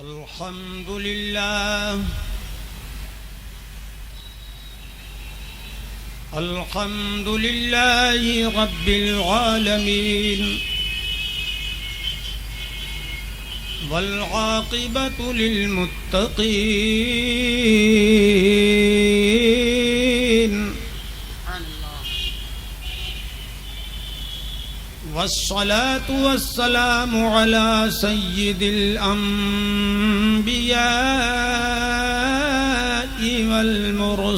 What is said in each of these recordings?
الحمد لله الحمد لله رب العالمين والعاقبة للمتقين والصلاة والسلام على سيد الأنبياء والمرسلين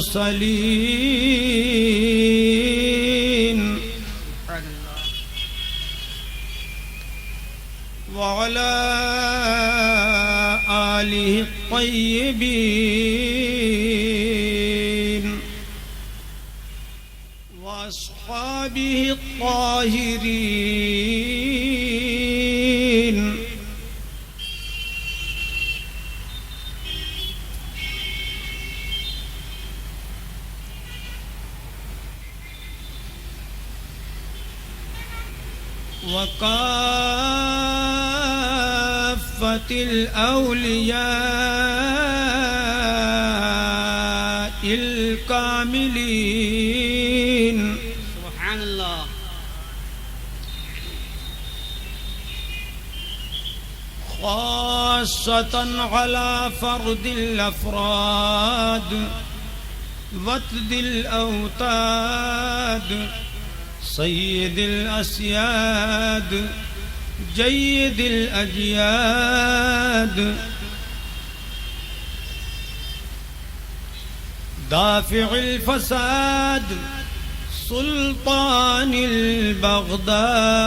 وعلى آله الطيبين وأصحابه الطاهرين وكافة الأولياء الكاملين سبحان الله. خاصة على فرد الأفراد وتد الأوتاد سيد الأسياد جيد الأجياد دافع الفساد سلطان البغداد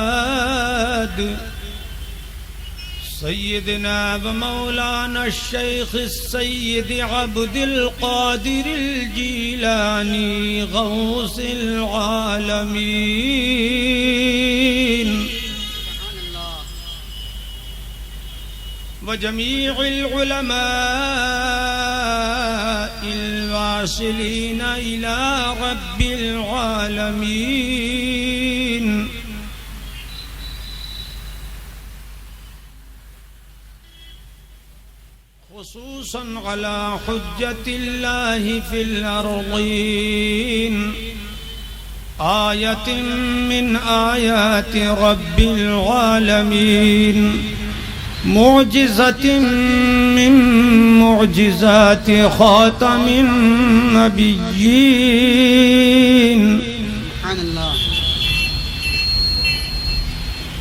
سيدنا ومولانا الشيخ السيد عبد القادر الجيلاني غوث العالمين وجميع العلماء الواصلين إلى رب العالمين خصوصا على حجة الله في الأرضين آية من آيات رب العالمين معجزة من معجزات خاتم النبيين سبحان الله.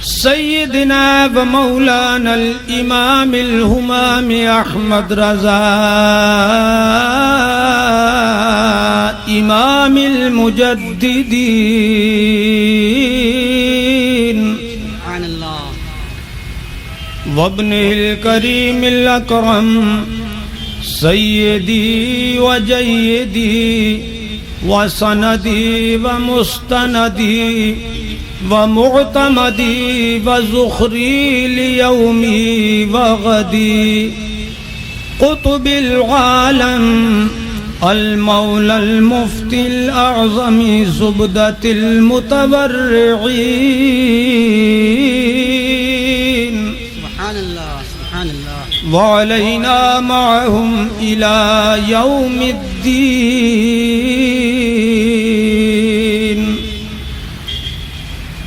سيدنا ومولانا الإمام الهمام أحمد رضا إمام المجددين سبحان الله. وابنه الكريم الأكرم سيدي وجيدي وسندي ومستندي ومعتمدي وزخري ليومي وغدي قطب العالم المولى المفتي الأعظم زبدة المتبرعين سبحان الله. سبحان الله. وعلينا معهم إلى يوم الدين.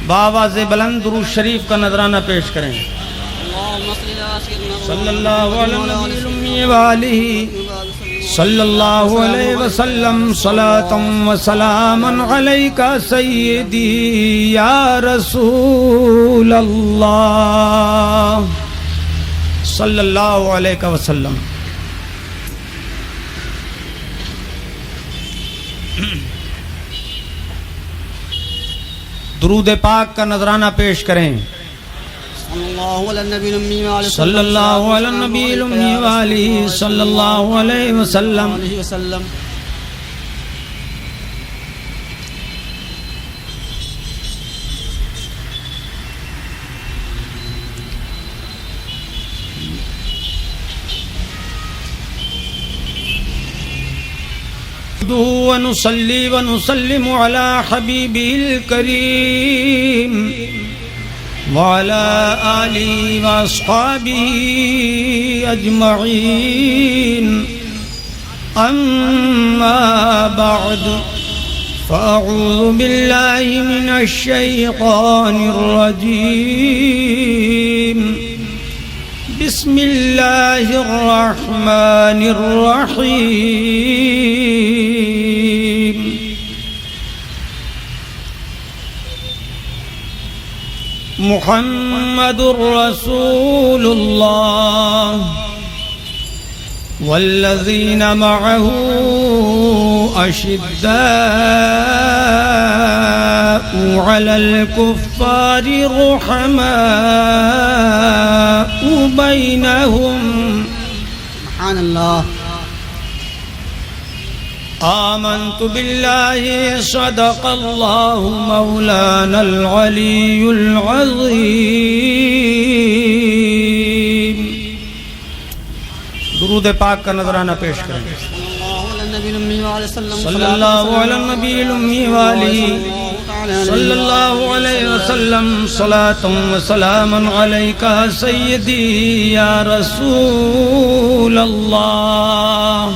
بآواز بلند درود شریف کا نذرانہ پیش کریں. اللهم صل على سيدنا صلی اللہ علیہ وآلہ صلی اللہ علیہ وسلم صلاة وسلاما علیک سیدی یا رسول اللہ صلی اللہ علیہ وسلم. درود پاک کا نذرانہ پیش کریں. صلی اللہ علیہ النبی الأمی وآلہ صلی اللہ علیہ النبی الأمی وآلہ صلی اللہ علیہ وسلم. وسلم. ونصلي ونسلم على حبيبه الكريم وعلى آله وأصحابه أجمعين أما بعد فأعوذ بالله من الشيطان الرجيم بسم الله الرحمن الرحيم محمد رسول الله والذين معه أشداء على الكفار رحماء بينهم سبحان الله. آمنت بالله صدق الله مولانا العلي العظيم. درود پاک کا نذرانہ پیش کریں. صلی اللہ علی النبی الامی وآلہ صلی اللہ علیہ وسلم. صلاۃ و سلام علیک سیدی یا رسول اللہ.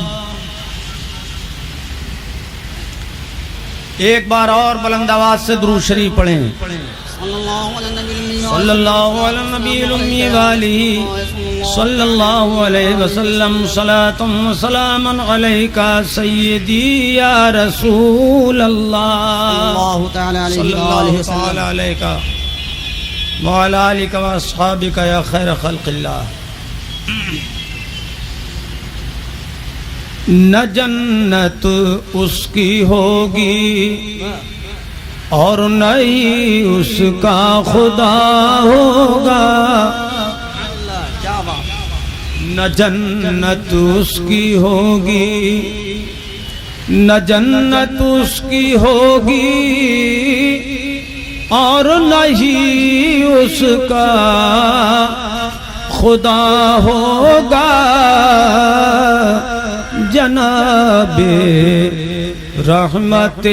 ایک بار اور بلند آواز سے درود شریف پڑھیں. صلی اللہ علی النبی الامی وآلہ صلی اللہ علیہ وسلم. صلاۃ و سلام علیک سیدی یا رسول اللہ. صلی اللہ علیہ وعلی آلک و اصحابک یا خیر خلق اللہ. نہ جنت اس کی ہوگی اور نہ ہی اس کا خدا ہوگا. نہ جنت اس کی ہوگی نہ جنت اس کی ہوگی اور نہ ہی اس کا خدا ہوگا. جناب رحمت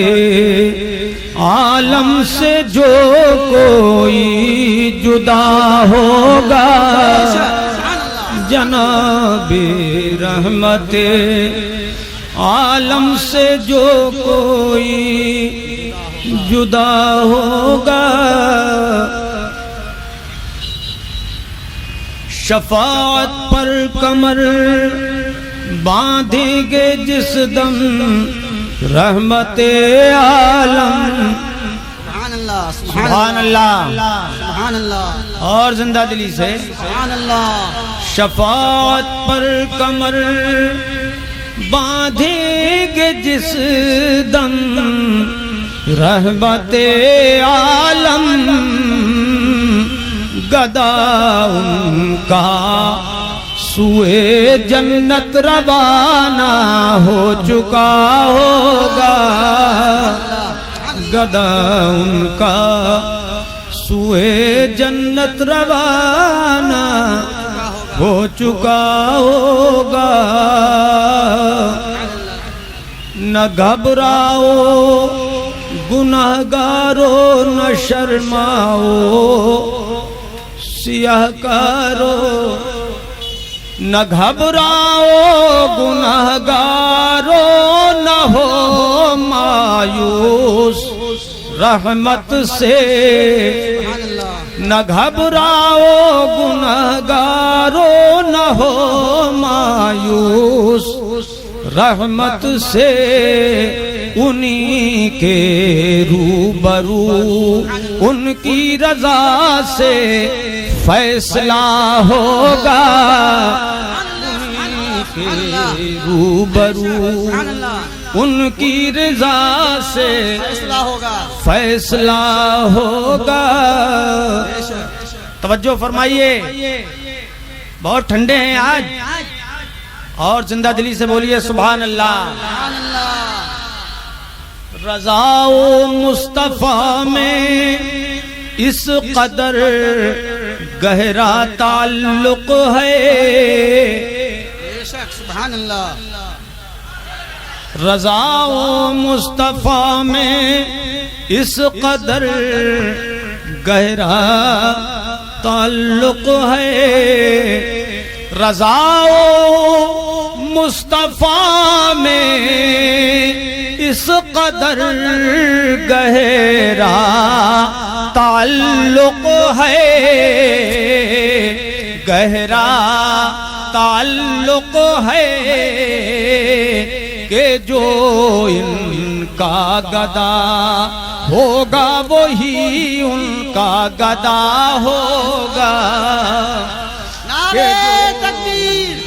عالم سے جو کوئی جدا ہوگا. جناب رحمت عالم سے جو کوئی جدا ہوگا. شفاعت پر کمر باندھیں گے جس دم رحمت عالم. سبحان اللہ سبحان اللہ. اور زندہ دلی سے سبحان اللہ. شفاعت پر کمر باندھیں گے جس دم رحمت عالم. گدا ان کا سوئے جنت روانہ ہو چکا ہوگا. گدا ان کا سوئے جنت روانہ ہو چکا ہوگا. نہ گھبراؤ گناہگارو نہ شرماؤ سیاہ کارو. نہ گھبراؤ گناہگارو نہ ہو مایوس رحمت سے. نہ گھبراؤ گناہگارو نہ ہو مایوس رحمت سے. انہی کے روبرو ان کی رضا سے فیصلہ ہوگا. روبرو ان کی رضا سے فیصلہ ہوگا. توجہ فرمائیے، بہت ٹھنڈے ہیں آج، اور زندہ دلی سے بولیے سبحان اللہ. رضا و مصطفیٰ میں اس قدر گہرا تعلق ہے. سبحان اللہ. رضا و مصطفیٰ میں اس قدر گہرا تعلق ہے رضا و مصطفیٰ میں اس قدر گہرا تعلق ہے، گہرا تعلق ہے کہ جو ان کا گدا ہوگا وہی ان کا گدا ہوگا۔ نعرہ تکبیر،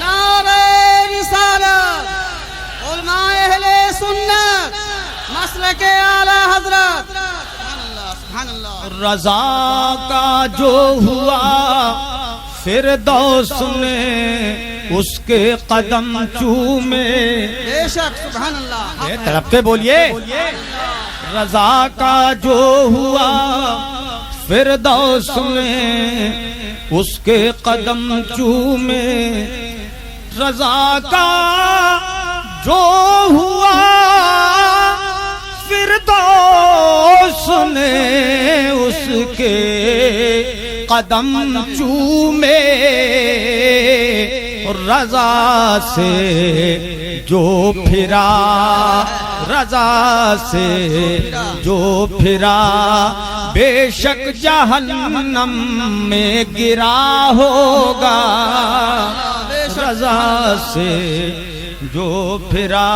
نعرہ رسالت، علماء اہل سنت، مسلک اعلی حضرت، سبحان اللہ سبحان اللہ۔ رضا کا جو ہوا فردوس نے اس کے قدم چومے، بے شک سبحان اللہ۔ تڑپ کے بولیے، رضا کا جو ہوا فردوس نے اس کے قدم چومے، رضا کا جو ہوا فردوس نے اس کے قدم چومے، رضا سے جو پھرا، رضا سے جو پھرا بے شک جہنم میں گرا ہوگا، رضا سے جو پھرا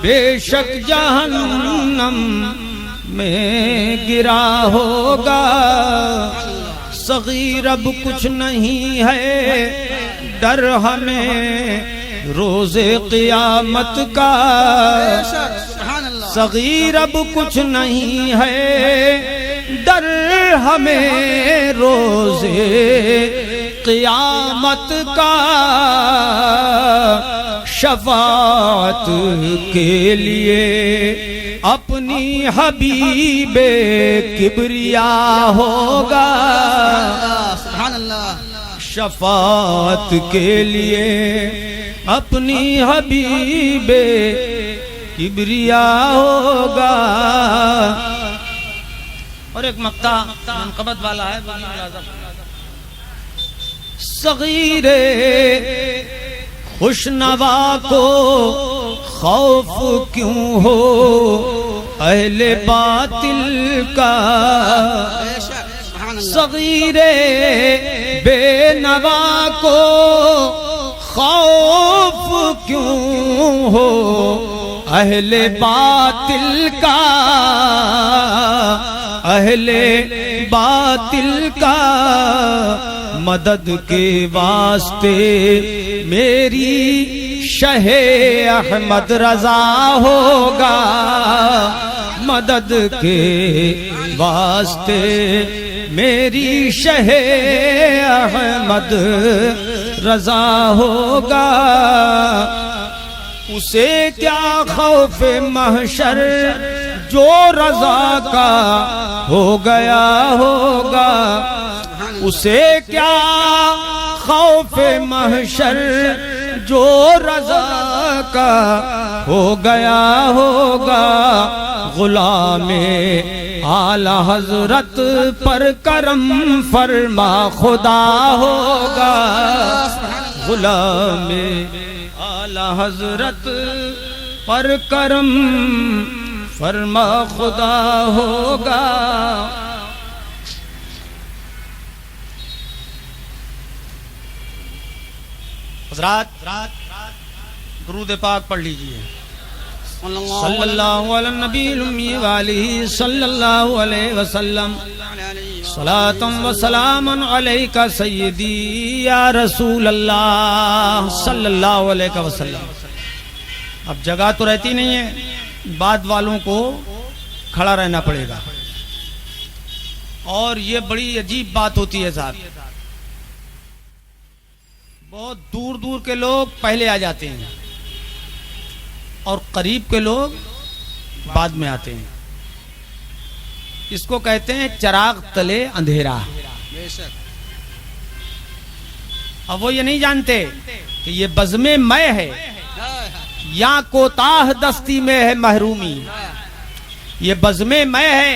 بے شک جہنم میں گرا ہوگا۔ صغیر اب کچھ نہیں ہے ڈر ہمیں روز قیامت کا، صغیر اب کچھ نہیں ہے ڈر ہمیں روز قیامت کا، شفاعت کے لیے اپنی حبیب کبریا ہوگا، سبحان اللہ۔ شفاعت کے لیے اپنی حبیب کبریا ہوگا۔ اور ایک مقطع منقبت والا ہے، صغیر خوشنوا کو خوف کیوں ہو اہل باطل کا، صغیر بے نوا کو خوف کیوں ہو اہل باطل کا، اہل باطل کا، مدد کے واسطے میری شہ احمد رضا ہوگا، مدد کے واسطے میری شہ احمد رضا ہوگا۔ اسے کیا خوف محشر جو رضا کا ہو گیا ہوگا، اسے کیا خوف محشر جو رضا کا ہو گیا ہوگا، غلام اعلی حضرت پر کرم فرما خدا ہوگا، غلام اعلی حضرت پر کرم فرما خدا ہوگا۔ حضرات درود پاک پڑھ لیجئے، صلی اللہ علی النبی الامی وآلہ صلی اللہ علیہ وسلم، صلاۃ و سلام علیک سیدی یا رسول اللہ صلی اللہ علیہ وسلم۔ اب جگہ تو رہتی نہیں ہے، بعد والوں کو کھڑا رہنا پڑے گا، اور یہ بڑی عجیب بات ہوتی ہے صاحب، بہت دور دور کے لوگ پہلے آ جاتے ہیں اور قریب کے لوگ بعد میں آتے ہیں، اس کو کہتے ہیں چراغ تلے اندھیرا۔ اب وہ یہ نہیں جانتے کہ یہ بزم میں ہے یا کوتاہ دستی میں ہے محرومی، یہ بزم میں ہے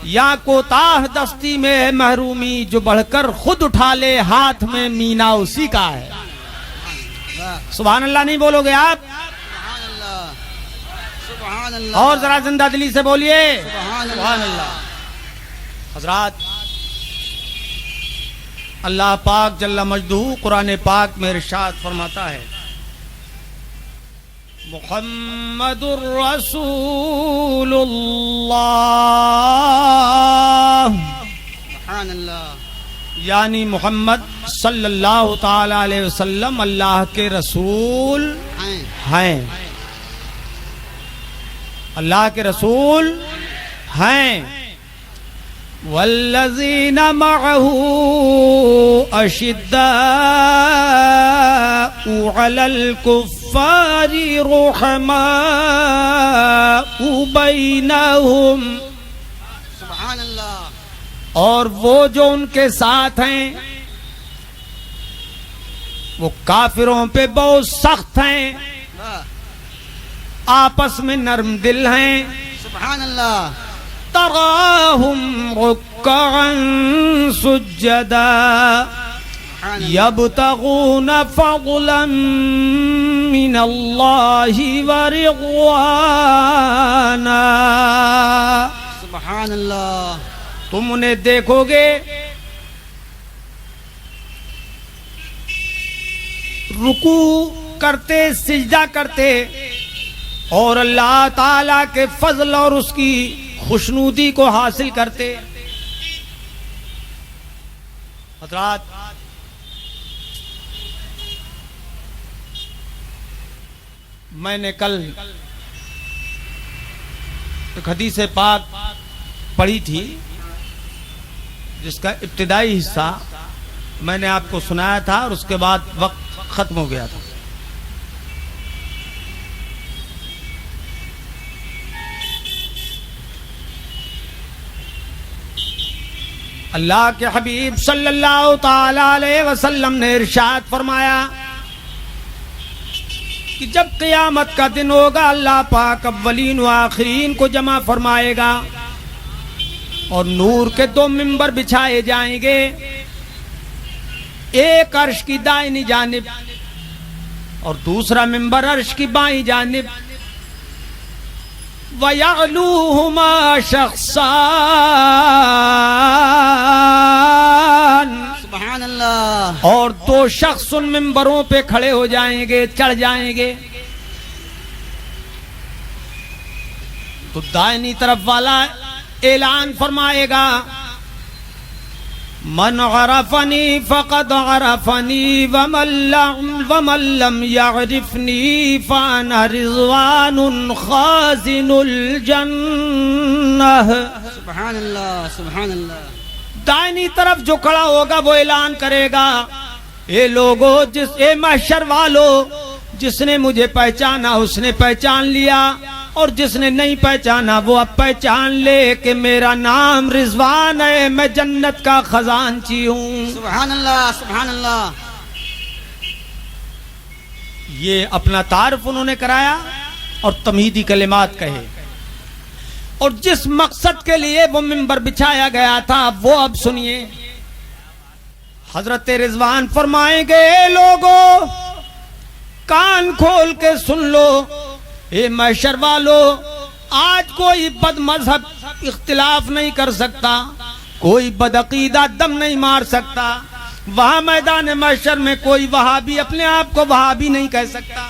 یا کوتاہ دستی میں ہے محرومی، جو بڑھ کر خود اٹھا لے ہاتھ میں مینا اسی کا ہے۔ سبحان اللہ نہیں بولو گے آپ؟ سبحان اللہ، سبحان اللہ، اور ذرا زندہ دلی سے بولیے سبحان سبحان اللہ۔ حضرات، اللہ پاک جل مجدہ قرآن پاک میں ارشاد فرماتا ہے، محمد الرسول اللہ، سبحان اللہ، یعنی محمد صلی اللہ تعالی علیہ وسلم اللہ کے رسول ہیں، ہیں، اللہ کے رسول ہیں۔ والذین معه اشداء علی الکفار رحماء بینہم، سبحان اللہ، اور وہ جو ان کے ساتھ ہیں وہ کافروں پہ بہت سخت ہیں، واہ، آپس میں نرم دل ہیں۔ سبحان اللہ، تراہم رکعا سجدا سبحان اللہ، یبتغون فضلا من اللہ ورضوانا، سبحان اللہ، تم انہیں دیکھو گے رکوع کرتے، سجدہ کرتے، اور اللہ تعالی کے فضل اور اس کی خوشنودی کو حاصل کرتے۔ حضرات، میں نے کل ایک حدیث پاک پڑھی تھی جس کا ابتدائی حصہ میں نے آپ کو سنایا تھا، اور اس کے بعد وقت ختم ہو گیا تھا۔ اللہ کے حبیب صلی اللہ تعالی علیہ وسلم نے ارشاد فرمایا کہ جب قیامت کا دن ہوگا، اللہ پاک اولین و آخرین کو جمع فرمائے گا، اور نور کے 2 ممبر بچھائے جائیں گے، ایک عرش کی دائنی جانب اور دوسرا ممبر عرش کی بائیں جانب، وَيَعْلُوهُمَا شَخْصَانِ، سبحان اللہ، اور 2 شخص ان ممبروں پہ کھڑے ہو جائیں گے، چڑھ جائیں گے۔ تو دائنی طرف والا اعلان فرمائے گا، من عرفنی فقد عرفنی ومن لم یعرفنی فانا رضوان خازن الجنہ۔ سبحان اللہ، سبحان اللہ، دائنی طرف جو کھڑا ہوگا وہ اعلان کرے گا، اے لوگو، اے محشر والو، جس نے مجھے پہچانا اس نے پہچان لیا، اور جس نے نہیں پہچانا وہ اب پہچان لے کہ میرا نام رضوان ہے، میں جنت کا خزانچی ہوں۔ سبحان اللہ، سبحان اللہ، یہ اپنا تعارف انہوں نے کرایا اور تمہیدی کلمات کہے، اور جس مقصد کے لیے وہ منبر بچھایا گیا تھا وہ اب سنیے۔ حضرت رضوان فرمائیں گے، اے لوگو کان کھول کے سن لو، اے محشر والو، آج کوئی بد مذہب اختلاف نہیں کر سکتا، کوئی بدعقیدہ دم نہیں مار سکتا، وہاں میدان محشر میں کوئی وہابی اپنے آپ کو وہابی نہیں کہہ سکتا،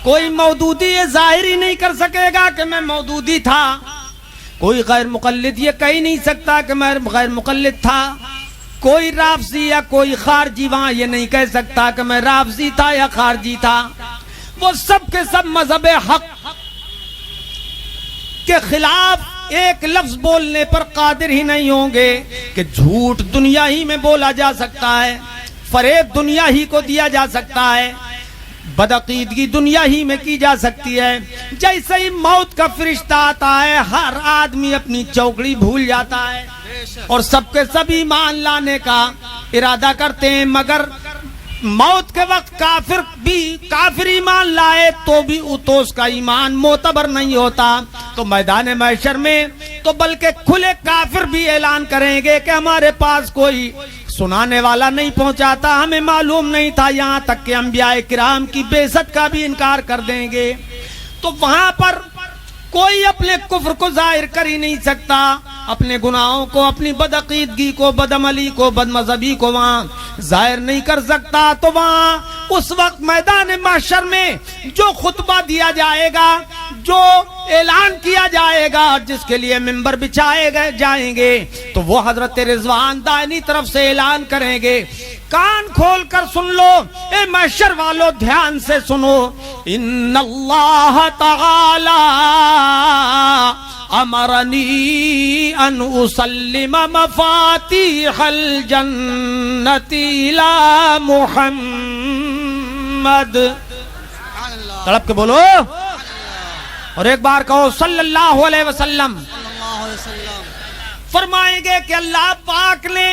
کوئی مودودی یہ ظاہر ہی نہیں کر سکے گا کہ میں مودودی تھا، کوئی غیر مقلد یہ کہہ نہیں سکتا کہ میں غیر مقلد تھا، کوئی رافضی یا کوئی خارجی وہاں یہ نہیں کہہ سکتا کہ میں رافضی تھا یا خارجی تھا۔ وہ سب کے سب مذہب حق کے خلاف ایک لفظ بولنے پر قادر ہی نہیں ہوں گے کہ جھوٹ دنیا ہی میں بولا جا سکتا ہے، فریب دنیا ہی کو دیا جا سکتا ہے، بدعقیدگی دنیا ہی میں کی جا سکتی ہے۔ جیسے ہی موت کا فرشتہ آتا ہے ہر آدمی اپنی چوکڑی بھول جاتا ہے اور سب کے سب ایمان لانے کا ارادہ کرتے ہیں، مگر موت کے وقت کافر ایمان لائے تو بھی اس کا ایمان معتبر نہیں ہوتا۔ تو میدان محشر میں تو بلکہ کھلے کافر بھی اعلان کریں گے کہ ہمارے پاس کوئی سنانے والا نہیں پہنچاتا، ہمیں معلوم نہیں تھا، یہاں تک کہ انبیاء کرام کی بے عزت کا بھی انکار کر دیں گے۔ تو وہاں پر کوئی اپنے کفر کو ظاہر کر ہی نہیں سکتا، اپنے گناہوں کو، اپنی بدعقیدگی کو، بدعملی کو، بد مذہبی کو وہاں ظاہر نہیں کر سکتا۔ تو وہاں اس وقت میدان محشر میں جو خطبہ دیا جائے گا، جو اعلان کیا جائے گا، جس کے لیے منبر بچھائے گئے جائیں گے، تو وہ حضرت رضوان دائنی طرف سے اعلان کریں گے۔ کان کھول کر سن لو اے محشر والو، دھیان سے سنو، ان اللہ تعالی امرنی ان اسلم مفاتیح الجنت الی محمد۔ تڑپ کے بولو اور ایک بار کہو صلی اللہ علیہ وسلم۔ فرمائیں گے کہ اللہ پاک نے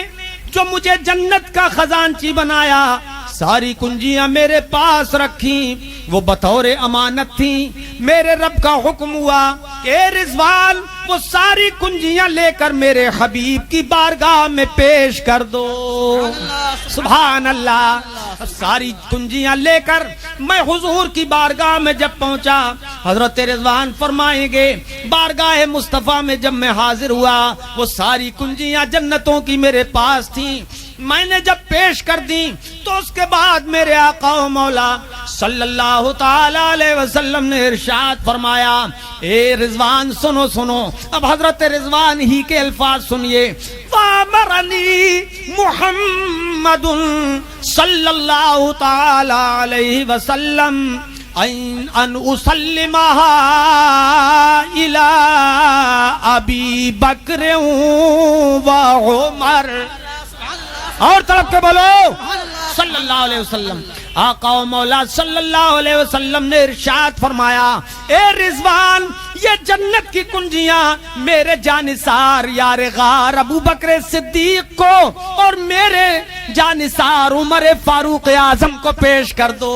جو مجھے جنت کا خزانچی بنایا، ساری کنجیاں میرے پاس رکھی، وہ بطور امانت تھیں۔ میرے رب کا حکم ہوا کہ اے رضوان وہ ساری کنجیاں لے کر میرے حبیب کی بارگاہ میں پیش کر دو۔ سبحان اللہ۔ ساری کنجیاں لے کر میں حضور کی بارگاہ میں جب پہنچا، حضرت رضوان فرمائیں گے بارگاہ مصطفیٰ میں جب میں حاضر ہوا، وہ ساری کنجیاں جنتوں کی میرے پاس تھیں۔ میں نے جب پیش کر دی تو اس کے بعد میرے آقا و مولا صلی اللہ تعالی علیہ وسلم نے ارشاد فرمایا، اے رضوان سنو سنو۔ اب حضرت رضوان ہی کے الفاظ سنیے، وَامَرَنِي مُحَمَّدٌ صلی اللہ تعالی علیہ وسلم ان اسلمها الى ابی بکر و عمر۔ اور طرف کے بولو صلی اللہ علیہ وسلم۔ آقا و مولا صلی اللہ علیہ وسلم نے ارشاد فرمایا، اے رضوان یہ جنت کی کنجیاں میرے جانثار یار غار ابو بکر صدیق کو اور میرے جانثار عمر فاروق اعظم کو پیش کر دو۔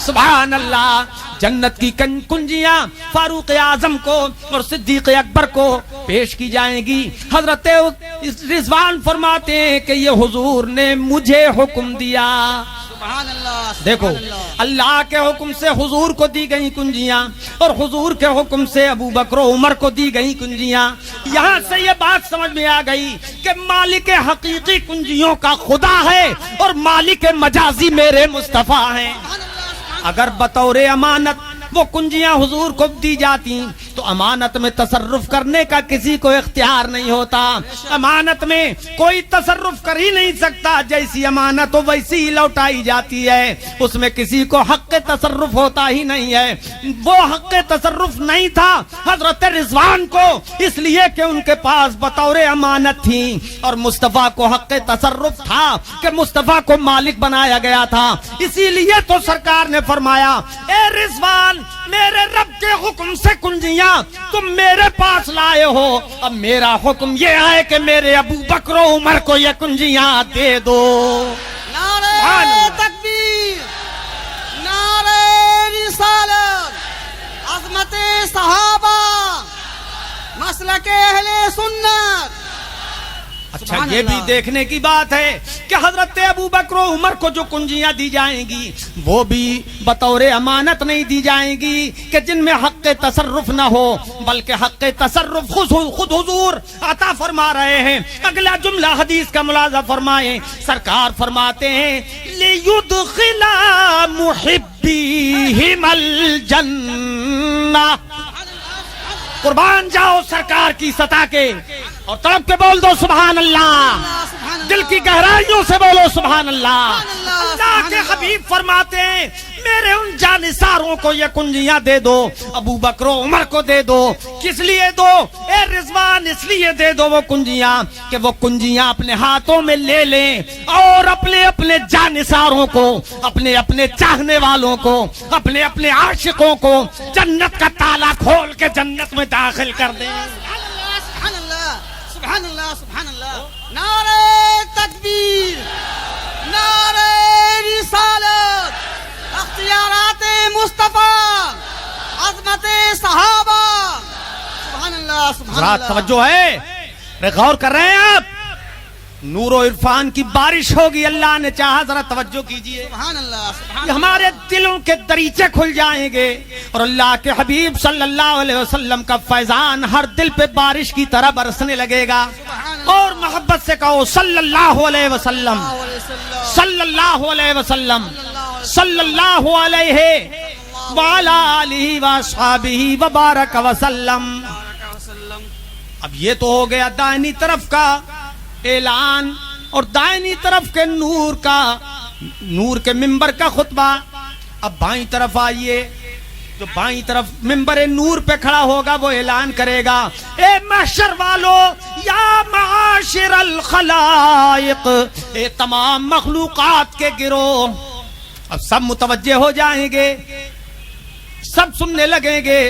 سبحان اللہ۔ جنت کی کنجیاں فاروق اعظم کو اور صدیق اکبر کو پیش کی جائیں گی۔ حضرت رضوان فرماتے ہیں کہ یہ حضور نے مجھے حکم دیا۔ دیکھو اللہ کے حکم سے حضور کو دی گئی کنجیاں اور حضور کے حکم سے ابو بکر و عمر کو دی گئی کنجیاں۔ یہاں سے یہ بات سمجھ میں آ گئی کہ مالک حقیقی کنجیوں کا خدا ہے اور مالک مجازی میرے مصطفیٰ ہیں۔ اگر بطور امانت وہ کنجیاں حضور کو دی جاتی تو امانت میں تصرف کرنے کا کسی کو اختیار نہیں ہوتا۔ امانت میں کوئی تصرف کر ہی نہیں سکتا، جیسی امانت ہو ویسی ہی لوٹائی جاتی ہے، اس میں کسی کو حق تصرف ہوتا ہی نہیں ہے۔ وہ حق تصرف نہیں تھا حضرت رضوان کو، اس لیے کہ ان کے پاس بطور امانت تھی، اور مصطفیٰ کو حق تصرف تھا کہ مصطفیٰ کو مالک بنایا گیا تھا۔ اسی لیے تو سرکار نے فرمایا، اے رضوان میرے رب کے حکم سے کنجیاں تم میرے پاس لائے ہو، اب میرا حکم یہ ہے کہ میرے ابو بکر و عمر کو یہ کنجیاں دے دو۔ نعرہ تکبیر، نعرہ رسالت، عظمت صحابہ، مسلک اہل سنت۔ اچھا یہ بھی دیکھنے کی بات ہے کہ حضرت ابو بکر و عمر کو جو کنجیاں دی جائیں گی وہ بھی بطور امانت نہیں دی جائیں گی کہ جن میں حق تصرف نہ ہو، بلکہ حق تصرف خود حضور عطا فرما رہے ہیں۔ اگلا جملہ حدیث کا ملاحظہ فرمائیں، سرکار فرماتے ہیں لِيُدْخِلَ مُحِبِّهِمَ الْجَنَّةَ۔ قربان جاؤ سرکار کی سطح کے، اور طرف کے بول دو سبحان اللہ، دل کی گہرائیوں سے بولو سبحان اللہ۔ اللہ کے حبیب فرماتے ہیں میرے ان جانثاروں کو یہ کنجیاں دے دو، ابو بکر و عمر کو دے دو۔ کس لیے دو اے رضوان؟ اس لیے دے دو وہ کنجیاں کہ وہ کنجیاں اپنے ہاتھوں میں لے لیں اور اپنے اپنے جانثاروں کو، اپنے اپنے چاہنے والوں کو، اپنے اپنے عاشقوں کو جنت کا تالا کھول کے جنت میں داخل کر دیں۔ سبحان اللہ، سبحان اللہ، سبحان اللہ۔ نعرہ تکبیر، نعرہ رسالت، اختیارات مصطفیٰ، عظمت صحابہ۔ سبحان اللہ، سبحان ذرا اللہ توجہ ہے، غور کر رہے ہیں آپ؟ نور و عرفان کی بارش ہوگی، اللہ نے چاہا، ذرا توجہ کیجئے، سبحان اللہ سبحان کہ ہمارے دلوں کے دریچے کھل جائیں گے اور اللہ کے حبیب صلی اللہ علیہ وسلم کا فیضان ہر دل پہ بارش کی طرح برسنے لگے گا۔ اور محبت سے کہو صلی اللہ علیہ وسلم، اللہ صلی اللہ علیہ وسلم، صلی اللہ علیہ وعلا آلہ واصحابہ وبارک وسلم۔ اب یہ تو ہو گیا دائنی طرف کا اعلان اور دائنی طرف کے نور کے منبر کا خطبہ۔ اب بائیں طرف آئیے، جو بائیں طرف منبر نور پہ کھڑا ہوگا وہ اعلان کرے گا، اے محشر والو، یا معاشر الخلائق، اے تمام مخلوقات کے گروہ۔ اب سب متوجہ ہو جائیں گے، سب سننے لگیں گے۔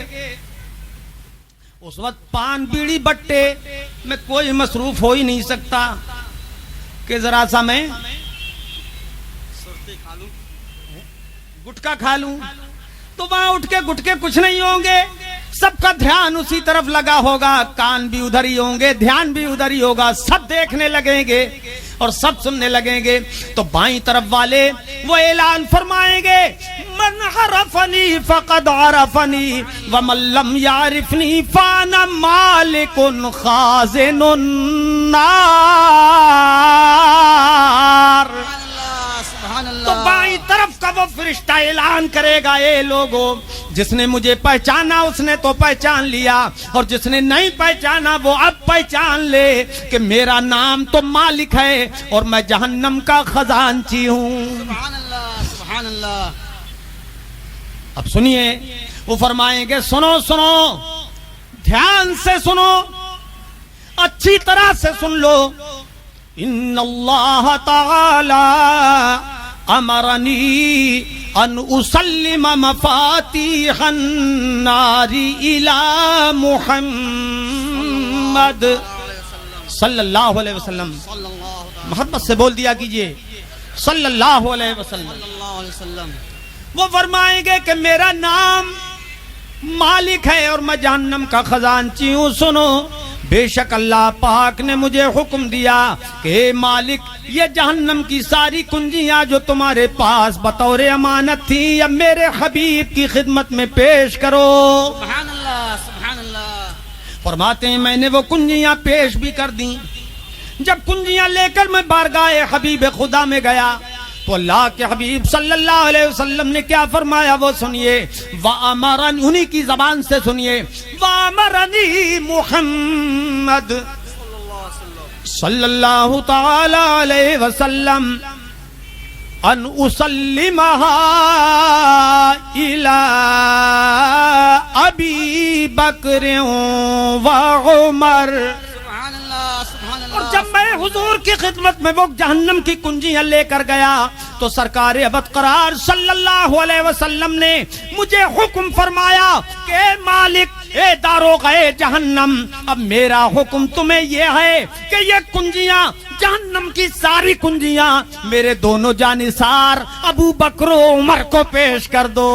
اس وقت پان بیڑی بٹے میں کوئی مصروف ہو ہی نہیں سکتا کہ ذرا سا میں گٹکا کھا لوں، تو وہاں اٹھ کے گٹکے کچھ نہیں ہوں گے، سب کا دھیان اسی طرف لگا ہوگا، کان بھی ادھر ہی ہوں گے، دھیان بھی ادھر ہی ہوگا، سب دیکھنے لگیں گے اور سب سننے لگیں گے۔ تو بائیں طرف والے وہ اعلان فرمائیں گے، من عرفنی فقد عرفنی ومن لم یعرفنی فانا مالک خازن النار۔ تو بائیں طرف کا وہ فرشتہ اعلان کرے گا، اے لوگو، جس نے مجھے پہچانا اس نے تو پہچان لیا، اور جس نے نہیں پہچانا وہ اب پہچان لے کہ میرا نام تو مالک ہے اور میں جہنم کا خزانچی ہوں۔ سبحان اللہ سبحان اللہ۔ اب سنیے، وہ فرمائیں گے، سنو سنو، دھیان سے سنو، اچھی طرح سے سن لو، ان اللہ تعالی امرنی ان اسلم مفاتیح النار الی محمد صلی اللہ علیہ وسلم۔ محبت سے بول دیا کیجئے صلی اللہ علیہ وسلم۔ وہ فرمائیں گے کہ میرا نام مالک ہے اور میں جہنم کا خزانچی ہوں۔ سنو، بے شک اللہ پاک نے مجھے حکم دیا کہ اے مالک، یہ جہنم کی ساری کنجیاں جو تمہارے پاس بطور امانت تھی اب میرے حبیب کی خدمت میں پیش کرو۔ سبحان اللہ سبحان اللہ۔ فرماتے ہیں میں نے وہ کنجیاں پیش بھی کر دیں۔ جب کنجیاں لے کر میں بارگاہ حبیب خدا میں گیا تو اللہ کے حبیب صلی اللہ علیہ وسلم نے کیا فرمایا وہ سنیے، وَأَمَرَنِ، انہی کی زبان سے سنیے، وَأَمَرَنِي محمد صلی اللہ تعالی علیہ وسلم ان اسلمها الى ابی بکر وعمر۔ اور جب میں حضور کی خدمت میں وہ جہنم کی کنجیاں لے کر گیا تو سرکار ابد قرار صلی اللہ علیہ وسلم نے مجھے حکم فرمایا کہ اے مالک، اے داروغہ جہنم، اب میرا حکم تمہیں یہ ہے کہ یہ کنجیاں، جہنم کی ساری کنجیاں میرے دونوں جانثار ابو بکر و عمر کو پیش کر دو۔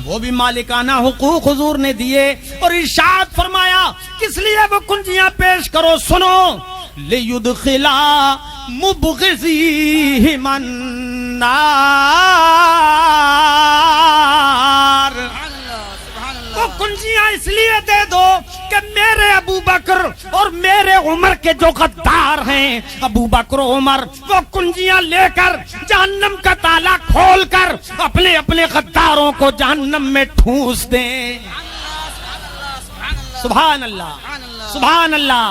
وہ بھی مالکانہ حقوق حضور نے دیے اور ارشاد فرمایا کس لیے وہ کنجیاں پیش کرو، سنو، لِيُدْخِلَا مُبْغِضِيهِمَ النَّارِ۔ وہ کنجیاں اس لیے دے دو کہ میرے ابو بکر اور میرے عمر کے جو غدار ہیں، ابو بکر و عمر، وہ کنجیاں لے کر جہنم کا تالا کھول کر اپنے اپنے غداروں کو جہنم میں ٹھونس دیں۔ سبحان اللہ سبحان اللہ۔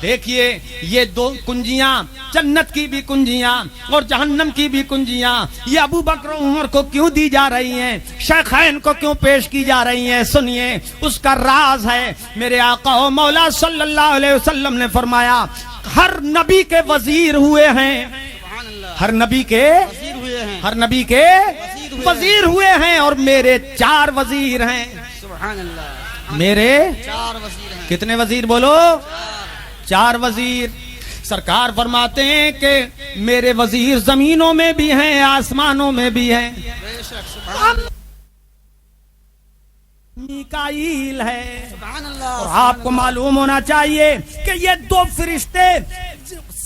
دیکھیے یہ دو کنجیاں، جنت کی بھی کنجیاں اور جہنم کی بھی کنجیاں، یہ ابو بکر و عمر کو کیوں دی جا رہی ہیں، شیخین کو کیوں پیش کی جا رہی ہیں؟ سنیے، اس کا راز ہے میرے آقا و مولا صلی اللہ علیہ وسلم نے فرمایا ہر نبی کے وزیر ہوئے ہیں، ہر نبی کے وزیر ہوئے ہیں اور میرے 4 وزیر ہیں۔ میرے کتنے وزیر بولو؟ 4 وزیر۔ سرکار فرماتے ہیں کہ میرے وزیر زمینوں میں بھی ہیں، آسمانوں میں بھی ہیں۔ میکائیل ہے. سبحان اللہ. اور آپ کو معلوم ہونا چاہیے کہ یہ دو فرشتے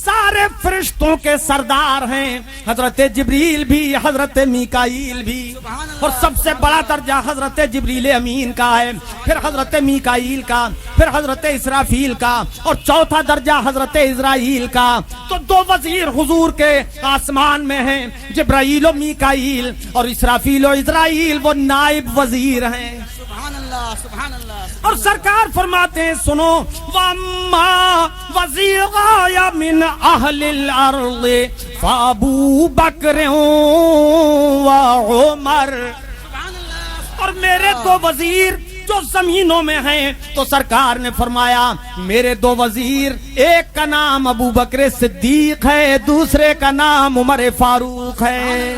سارے فرشتوں کے سردار ہیں. حضرت جبریل بھی, حضرت میکائیل بھی. اور سب سے بڑا درجہ حضرت جبریل امین کا ہے, پھر حضرت میکائیل کا, پھر حضرت اسرافیل کا, اور چوتھا درجہ حضرت اسرائیل کا. تو دو وزیر حضور کے آسمان میں ہیں, جبرائیل و میکائیل, اور اسرافیل و اسرائیل وہ نائب وزیر ہیں. سبحان اللہ. سبحان اللہ. اور سرکار فرماتے ہیں سنو, وَأَمَّا وَزِيرَ مِنْ أَهْلِ الْأَرْضِ فَأَبُو بَكْرٍ وَعُمَرٍ. سبحان اللہ. اور میرے دو وزیر جو زمینوں میں ہیں, تو سرکار نے فرمایا میرے دو وزیر, ایک کا نام ابو بکر صدیق ہے, دوسرے کا نام عمر فاروق ہے.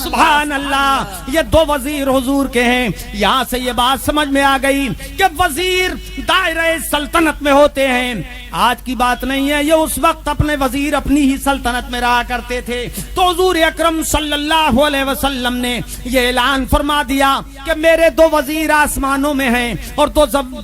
سبحان اللہ. یہ دو وزیر حضور کے ہیں. یہاں سے یہ بات سمجھ میں آ گئی کہ وزیر دائرہ سلطنت میں ہوتے ہیں. آج کی بات نہیں ہے, یہ اس وقت اپنے وزیر اپنی ہی سلطنت میں رہا کرتے تھے. تو حضور اکرم صلی اللہ علیہ وسلم نے یہ اعلان فرما دیا کہ میرے دو وزیر آسمانوں میں ہیں اور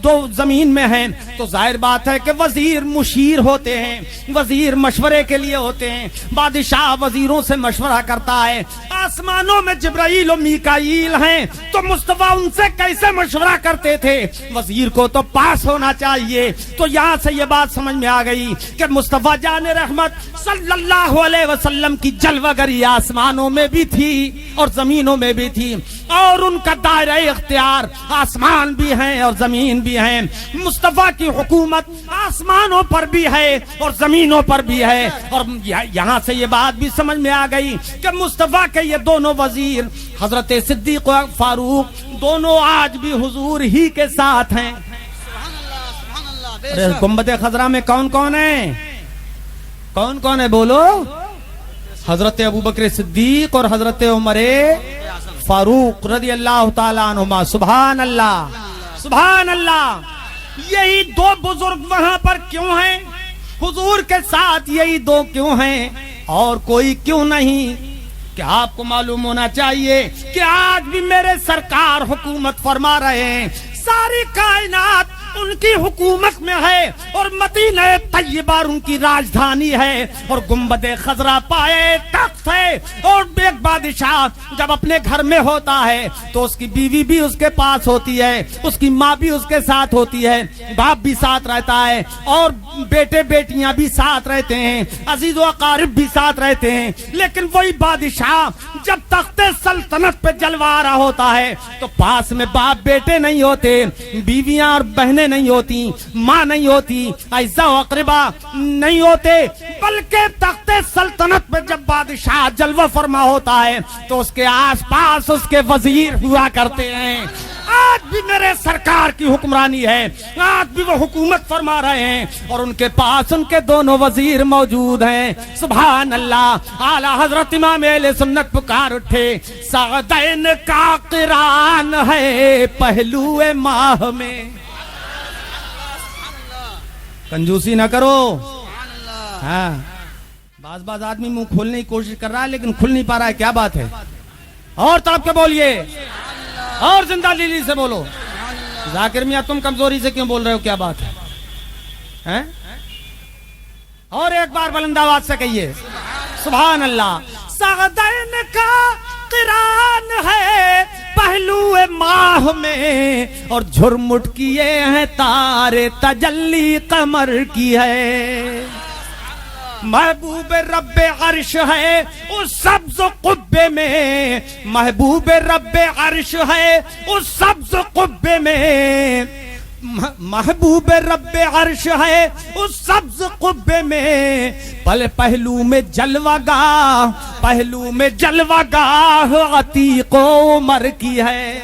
دو زمین میں ہیں. تو ظاہر بات ہے کہ وزیر مشیر ہوتے ہیں, وزیر مشورے کے لیے ہوتے ہیں. بادشاہ وزیروں سے مشورہ کرتا ہے. آسمانوں میں جبرائیل و میکائیل ہیں, تو مصطفیٰ ان سے کیسے مشورہ کرتے تھے؟ وزیر کو تو پاس ہونا چاہیے. تو یہاں سے یہ بات سمجھ میں آ گئی کہ مصطفیٰ جان رحمت صلی اللہ علیہ وسلم کی جلوہ گری آسمانوں میں بھی تھی اور زمینوں میں بھی تھی, اور ان کا دائرہ اختیار آسمان بھی ہیں اور زمین بھی ہیں. مصطفیٰ کی حکومت آسمانوں پر بھی ہے اور زمینوں پر بھی ہے. اور یہاں سے یہ بات بھی سمجھ میں آ گئی کہ مصطفیٰ کے یہ دونوں وزیر حضرت صدیق و فاروق دونوں آج بھی حضور ہی کے ساتھ ہیں. سبحان اللہ. سبحان اللہ. بے شک. گنبد خضرا میں کون کون ہے؟ کون کون ہے بولو؟ حضرت ابوبکر صدیق اور حضرت عمر فاروق رضی اللہ تعالیٰ عنہما. سبحان اللہ. سبحان اللہ. یہی دو بزرگ وہاں پر کیوں ہیں؟ حضور کے ساتھ یہی دو کیوں ہیں اور کوئی کیوں نہیں؟ کہ آپ کو معلوم ہونا چاہیے کہ آج بھی میرے سرکار حکومت فرما رہے ہیں. ساری کائنات ان کی حکومت میں ہے اور مدینہ طیبہ ان کی راجدھانی ہے اور گنبد خضرا پائے تخت ہے. اور ایک بادشاہ جب اپنے گھر میں ہوتا ہے تو اس کی بیوی بھی اس کے پاس ہوتی ہے, اس کی ماں بھی اس کے ساتھ ہوتی ہے, باپ بھی ساتھ رہتا ہے, اور بیٹے بیٹیاں بھی ساتھ رہتے ہیں, عزیز و اقارب بھی ساتھ رہتے ہیں. لیکن وہی بادشاہ جب تخت سلطنت پہ جلوا رہا ہوتا ہے تو پاس میں باپ بیٹے نہیں ہوتے, بیویاں اور بہنیں نہیں ہوتی, ماں نہیں ہوتی, اعزاء و اقربا نہیں ہوتے, بلکہ تخت سلطنت پہ جب بادشاہ جلوہ فرما ہوتا ہے تو اس کے آس پاس اس کے وزیر ہوا کرتے ہیں. آج بھی میرے سرکار کی حکمرانی ہے, آج بھی وہ حکومت فرما رہے ہیں اور ان کے پاس ان کے دونوں وزیر موجود ہیں. سبحان اللہ. اعلیٰ حضرت امام اہل سنت پکار اٹھے, سعدین کا قران ہے پہلو ماہ میں. کنجوسی نہ کرو. ہاں, بعض آدمی منہ کھولنے کی کوشش کر رہا ہے لیکن کھل نہیں پا رہا ہے. کیا بات ہے؟ اور تڑپ کے بولیے, اور زندہ دلی سے بولو. ذاکر میاں تم کمزوری سے کیوں بول رہے ہو؟ کیا بات ہے؟ اور ایک بار بلند آواز سے کہیے سبحان اللہ. سعدین کا قران ہے پہلو ماہ میں اور جھرمٹ کیے ہیں تارے تجلی قمر کی ہے. محبوب رب عرش ہے اس سبز قبے میں, محبوب رب عرش ہے اس سبز قبے میں, محبوب رب عرش ہے اس سبز قبے میں, پہلو میں جلوہ گاہ, پہلو میں جلوہ گاہ عتیق و عمر کی ہے.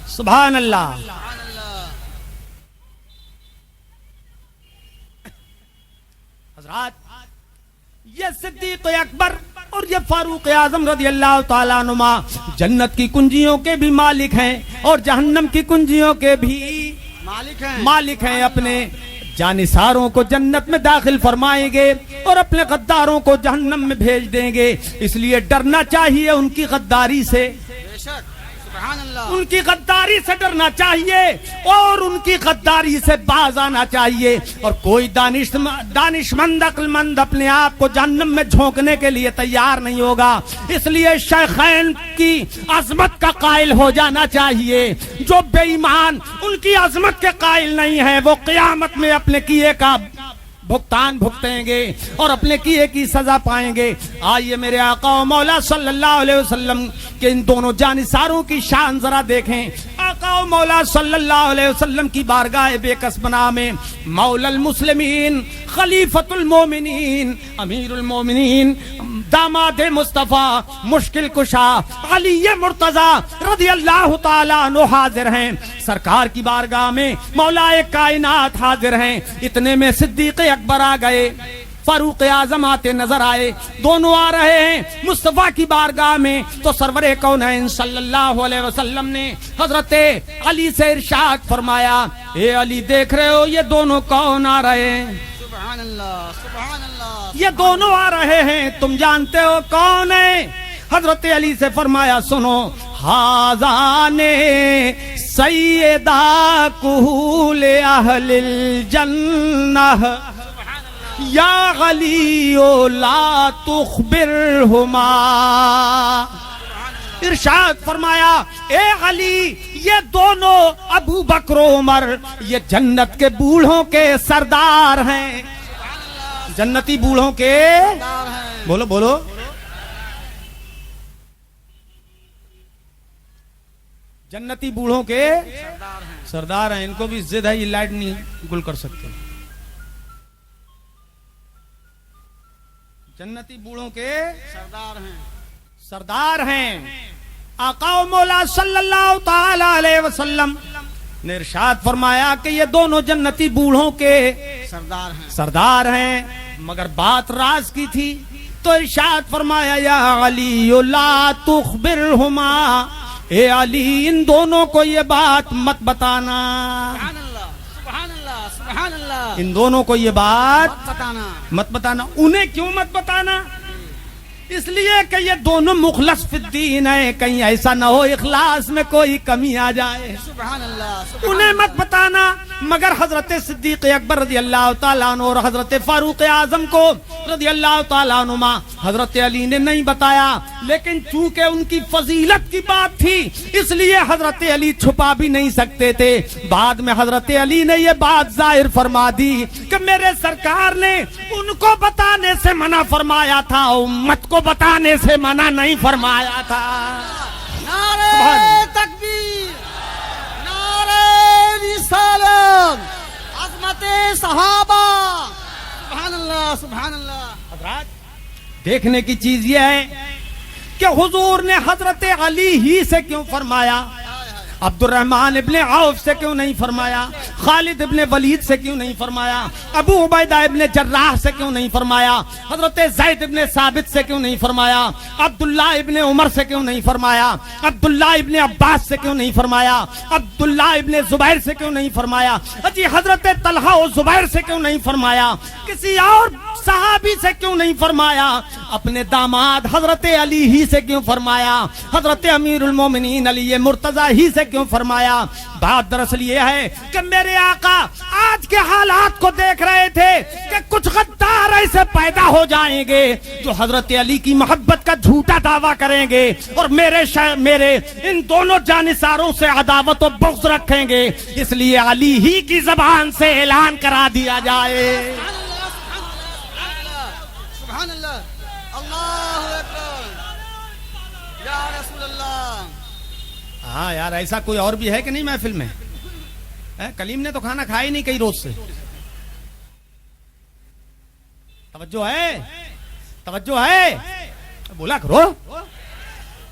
سبحان اللہ. حضرات, یہ صدیق اکبر اور یہ فاروق اعظم رضی اللہ تعالیٰ عنہما جنت کی کنجیوں کے بھی مالک ہیں اور جہنم کی کنجیوں کے بھی مالک ہیں. اپنے جانثاروں کو جنت میں داخل فرمائیں گے اور اپنے غداروں کو جہنم میں بھیج دیں گے. اس لیے ڈرنا چاہیے ان کی غداری سے. سبحان اللہ ان کی غداری سے ڈرنا چاہیے اور ان کی غداری سے باز آنا چاہیے. اور کوئی دانشمند عقل مند اپنے آپ کو جہنم میں جھونکنے کے لیے تیار نہیں ہوگا. اس لیے شیخین کی عظمت کا قائل ہو جانا چاہیے. جو بے ایمان ان کی عظمت کے قائل نہیں ہے وہ قیامت میں اپنے کیے کا بھگتان بھگتیں گے اور اپنے کیے کی سزا پائیں گے. آئیے میرے آقا و مولا صلی اللہ علیہ وسلم کے ان دونوں جانثاروں کی شان ذرا دیکھیں. آقا و مولا صلی اللہ علیہ وسلم کی بارگاہ بے کس بنا میں مولا المسلمین، خلیفۃ المومنین، امیر المومنین، داماد مصطفیٰ، مشکل کشا علی مرتضیٰ رضی اللہ تعالیٰ عنہ حاضر ہیں. سرکار کی بارگاہ میں مولا کائنات حاضر ہیں. اتنے میں صدیق اکبر آ گئے، فاروق اعظم آتے نظر آئے. دونوں آ رہے ہیں مصطفیٰ کی بارگاہ میں. تو سرور کونین صلی اللہ علیہ وسلم نے حضرت علی سے ارشاد فرمایا، اے علی دیکھ رہے ہو یہ دونوں کون آ رہے ہیں؟ سبحان اللہ سبحان اللہ یہ دونوں آ رہے ہیں، تم جانتے ہو کون ہیں؟ حضرت علی سے فرمایا سنو، حاذان سیدہ کہول اہل الجنہ یا علی لا تخبرہما. ارشاد فرمایا اے علی یہ دونوں ابو بکر و عمر یہ جنت کے بوڑھوں کے سردار ہیں. جنتی بوڑھوں کے بولو بولو جنتی بوڑھوں کے سردار ہیں. ان کو بھی ضد ہے، یہ لائٹ نہیں گل کر سکتے. جنتی بوڑھوں کے سردار ہیں. آقا و مولا صلی اللہ تعالی علیہ وسلم نے ارشاد فرمایا کہ یہ دونوں جنتی بوڑھوں کے سردار ہیں. مگر بات راز کی تھی تو ارشاد فرمایا یا علی لا تخبرہما، اے علی ان دونوں کو یہ بات مت بتانا. سبحان اللہ سبحان اللہ ان دونوں کو یہ بات بتانا مت بتانا. انہیں کیوں مت بتانا؟ اس لیے کہ یہ دونوں مخلص فی الدین ہیں، کہیں ایسا نہ ہو اخلاص میں کوئی کمی آ جائے. سبحان اللہ انہیں مت بتانا. مگر حضرت صدیق اکبر رضی اللہ تعالیٰ عنہ اور حضرت فاروق اعظم کو رضی اللہ تعالیٰ عنہما حضرت علی نے نہیں بتایا. لیکن چونکہ ان کی فضیلت کی بات تھی اس لیے حضرت علی چھپا بھی نہیں سکتے تھے. بعد میں حضرت علی نے یہ بات ظاہر فرما دی کہ میرے سرکار نے ان کو بتانے سے منع فرمایا تھا، امت کو بتانے سے منع نہیں فرمایا تھا. نعرہ تکبیر، نعرہ رسالت، عظمت صحابہ. سبحان اللہ سبحان اللہ. حضرات دیکھنے کی چیز یہ ہے کہ حضور نے حضرت علی ہی سے کیوں فرمایا؟ عبد الرحمن ابن عوف سے کیوں نہیں فرمایا؟ خالد ابن ولید سے کیوں نہیں فرمایا؟ ابو عبیدہ ابن جراح سے کیوں نہیں فرمایا؟ حضرت زید ابن ثابت سے کیوں نہیں فرمایا؟ عبداللہ ابن عمر سے کیوں نہیں فرمایا؟ عبداللہ ابن عباس سے کیوں نہیں فرمایا؟ عبداللہ ابن زبیر سے کیوں نہیں فرمایا؟ جی حضرت طلحہ و زبیر سے کیوں نہیں فرمایا؟ کسی اور صحابی سے کیوں نہیں فرمایا؟ اپنے داماد حضرت علی ہی سے کیوں فرمایا؟ حضرت امیر المومنین علی مرتضیٰ ہی سے کیوں فرمایا؟ بات دراصل یہ ہے کہ میرے آقا آج کے حالات کو دیکھ رہے تھے کہ کچھ غدار ایسے پیدا ہو جائیں گے جو حضرت علی کی محبت کا جھوٹا دعویٰ کریں گے اور میرے ان دونوں جانثاروں سے عداوت و بغض رکھیں گے. اس لیے علی ہی کی زبان سے اعلان کرا دیا جائے. سبحان اللہ اللہ اکبر یا رسول اللہ. ہاں یار ایسا کوئی اور بھی ہے کہ نہیں محفل میں؟ کلیم نے تو کھانا کھایا ہی نہیں کئی روز سے. توجہ ہے توجہ ہے بولا کرو.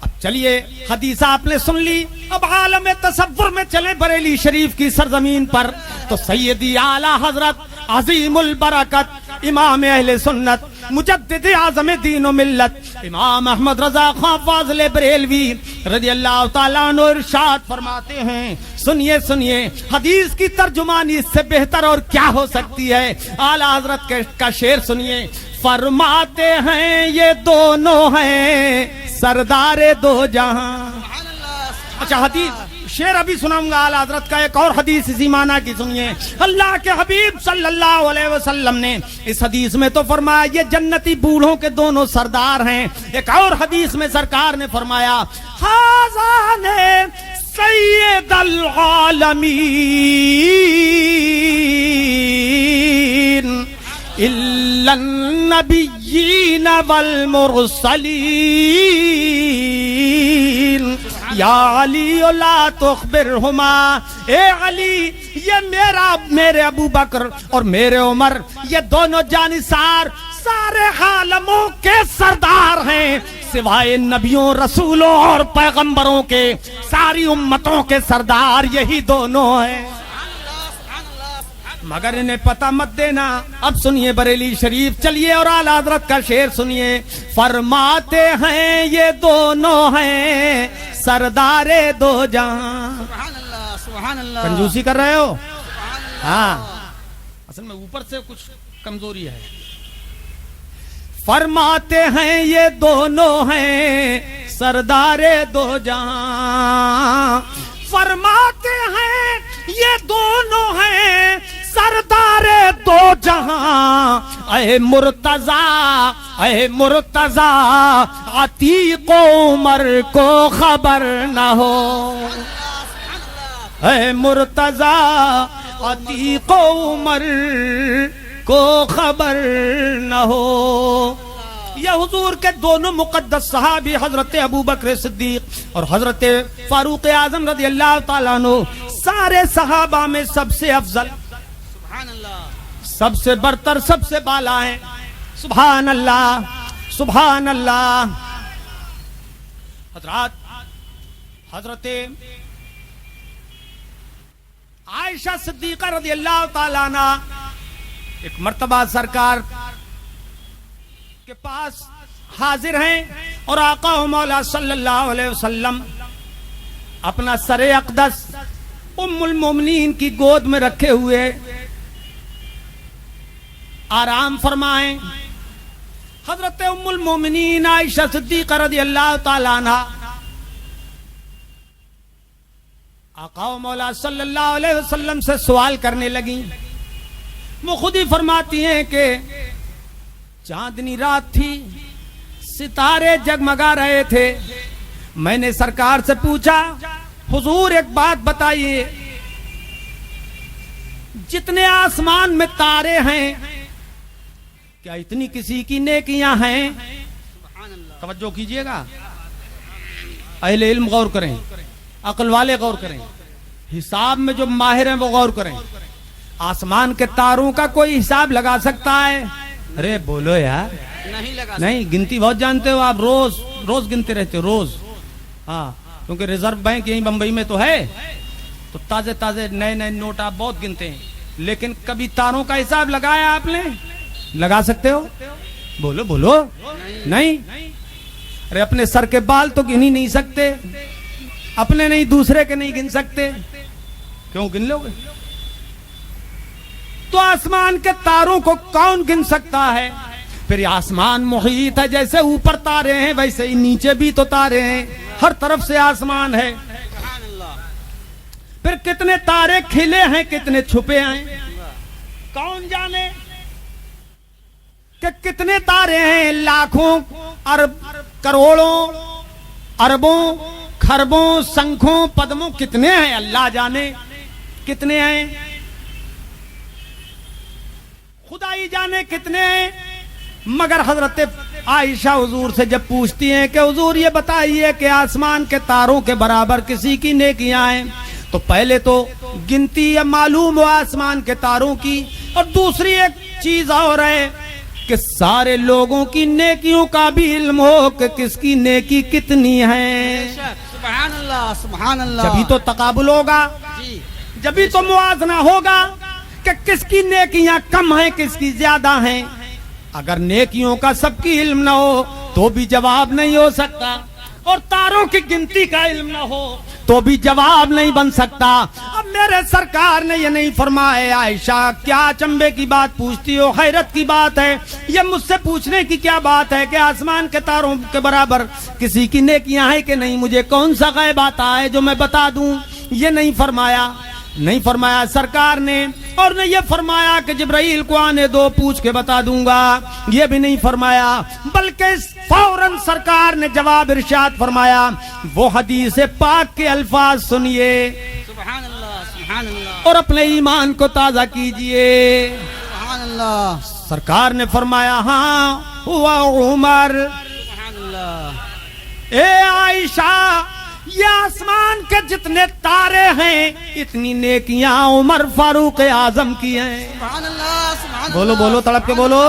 اب چلیے حدیث آپ نے سن لی. اب عالم تصور میں چلے بریلی شریف کی سرزمین پر. تو سیدی اعلی حضرت عظیم البرکت امام اہل سنت مجدد اعظم دین و ملت امام احمد رضا خان فاضل بریلوی رضی اللہ تعالیٰ عنہ ارشاد فرماتے ہیں. سنیے سنیے حدیث کی ترجمانی اس سے بہتر اور کیا ہو سکتی ہے. اعلی حضرت کا شعر سنیے. فرماتے ہیں یہ دونوں ہیں سردار دو جہاں. اچھا حدیث شعر ابھی سناؤں گا اعلیٰ حضرت کا، ایک اور حدیث اسی معنی کی سنیے. اللہ کے حبیب صلی اللہ علیہ وسلم نے اس حدیث میں تو فرمایا یہ جنتی بوڑھوں کے دونوں سردار ہیں. ایک اور حدیث میں سرکار نے فرمایا ھذان سید العالمین الا النبیین والمرسلین یا علی لا تخبرہما، اے علی یہ میرے ابو بکر اور میرے عمر یہ دونوں جانثار سارے عالموں کے سردار ہیں، سوائے نبیوں رسولوں اور پیغمبروں کے ساری امتوں کے سردار یہی دونوں ہیں، مگر انہیں پتہ مت دینا. اب سنیے بریلی شریف، چلیے اور اعلیٰ حضرت کا شعر سنیے. فرماتے ہیں یہ دونوں ہیں سردار دو جہاں. سبحان اللہ سبحان اللہ. کنجوسی کر رہے ہو؟ ہاں اصل میں اوپر سے کچھ کمزوری ہے. فرماتے ہیں یہ دونوں ہیں سردار دو جہاں، فرماتے ہیں یہ دونوں ہیں سردار دو جہاں. اے مرتضی عتیق عمر کو خبر نہ ہو، اے مرتضی عتیق عمر کو خبر نہ ہو. یہ حضور کے دونوں مقدس صحابی حضرت ابو بکر صدیق اور حضرت فاروق اعظم رضی اللہ تعالیٰ عنہ سارے صحابہ میں سب سے افضل، سبحان اللہ، سب سے برتر، سب سے بالا ہیں. سبحان اللہ سبحان اللہ. حضرت عائشہ صدیقہ رضی اللہ تعالیٰ عنہ ایک مرتبہ سرکار کے پاس حاضر ہیں اور آقا و مولا صلی اللہ علیہ وسلم اپنا سر اقدس ام المومنین کی گود میں رکھے ہوئے آرام فرمائیں. حضرت ام المومنین عائشہ صدیقہ رضی اللہ تعالیٰ عنہ آقا و مولا صلی اللہ علیہ وسلم سے سوال کرنے لگیں. وہ خود ہی فرماتی ہیں کہ چاندنی رات تھی، ستارے جگمگا رہے تھے، میں نے سرکار سے پوچھا حضور ایک بات بتائیے، جتنے آسمان میں تارے ہیں کیا اتنی کسی کی نیکیاں ہیں؟ توجہ کیجئے گا، اہل علم غور کریں، عقل والے غور کریں، حساب میں جو ماہر ہیں وہ غور کریں. آسمان کے تاروں کا کوئی حساب لگا سکتا ہے؟ ارے بولو یار، نہیں لگا، نہیں. گنتی بہت جانتے ہو آپ، روز گنتے رہتے ہو روز. ہاں کیونکہ ریزرو بینک یہیں بمبئی میں تو ہے، تو تازے نئے نوٹ آپ بہت گنتے ہیں، لیکن کبھی تاروں کا حساب لگایا آپ نے؟ لگا سکتے ہو؟ بولو. نہیں. ارے اپنے سر کے بال تو گن ہی نہیں سکتے، اپنے نہیں دوسرے کے نہیں گن سکتے، کیوں گن لو گے؟ تو آسمان کے تاروں کو کون گن سکتا ہے؟ پھر یہ آسمان محیط ہے، جیسے اوپر تارے ہیں ویسے ہی نیچے بھی تو تارے ہیں، ہر طرف سے آسمان ہے. پھر کتنے تارے کھلے ہیں کتنے چھپے ہیں کون جانے، کہ کتنے تارے ہیں، لاکھوں ارب کروڑوں اربوں خربوں سنکھوں پدموں کتنے ہیں اللہ جانے کتنے ہیں، خدا ہی جانے کتنے ہیں. مگر حضرت عائشہ حضور سے جب پوچھتی ہیں کہ حضور یہ بتائیے کہ آسمان کے تاروں کے برابر کسی کی نیکیاں ہیں، تو پہلے تو گنتی یا معلوم ہو آسمان کے تاروں کی، اور دوسری ایک چیز اور ہے کہ سارے لوگوں کی نیکیوں کا بھی علم ہو کہ کس کی نیکی کتنی ہے. سبحان اللہ سبحان اللہ. جبھی تو تقابل ہوگا، جبھی تو موازنہ ہوگا کہ کس کی نیکیاں کم ہیں کس کی زیادہ ہیں. اگر نیکیوں کا سب کی علم نہ ہو تو بھی جواب نہیں ہو سکتا، اور تاروں کی گنتی کا علم نہ ہو تو بھی جواب نہیں بن سکتا. اب میرے سرکار نے یہ نہیں فرمایا عائشہ کیا چمبے کی بات پوچھتی ہو, حیرت کی بات ہے, یہ مجھ سے پوچھنے کی کیا بات ہے کہ آسمان کے تاروں کے برابر کسی کی نیکیاں ہیں کہ نہیں, مجھے کون سا غیب آتا ہے جو میں بتا دوں. یہ نہیں فرمایا سرکار نے, اور نے یہ فرمایا کہ جبرائیل کو آنے دو پوچھ کے بتا دوں گا, یہ بھی نہیں فرمایا, بلکہ فوراً سرکار نے جواب ارشاد فرمایا. وہ حدیث پاک کے الفاظ سنیے سبحان اللہ سبحان اللہ اور اپنے ایمان کو تازہ کیجئے. سبحان اللہ سرکار نے فرمایا ہاں ہوا عمر. سبحان اللہ اے عائشہ یہ آسمان کے جتنے تارے ہیں اتنی نیکیاں عمر فاروق اعظم کی ہیں. سبحان اللہ سبحان بولو اللہ بولو تڑپ کے بولو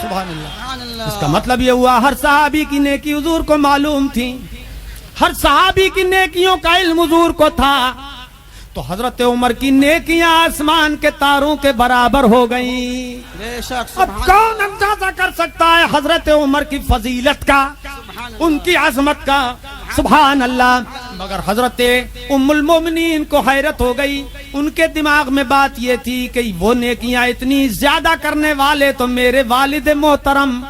سبحان اللہ. سبحان اللہ. اس کا مطلب یہ ہوا ہر صحابی کی نیکی حضور کو معلوم تھی, ہر صحابی کی نیکیوں کا علم حضور کو تھا. تو حضرت عمر کی نیکیاں آسمان کے تاروں کے برابر ہو گئیں. بے شک اب کون اندازہ کر سکتا ہے حضرت عمر کی فضیلت کا, ان کی عظمت کا. سبحان اللہ. مگر حضرت ام المومنین کو حیرت ہو گئی, ان کے دماغ میں بات یہ تھی کہ وہ نیکیاں اتنی زیادہ کرنے والے تو میرے والد محترم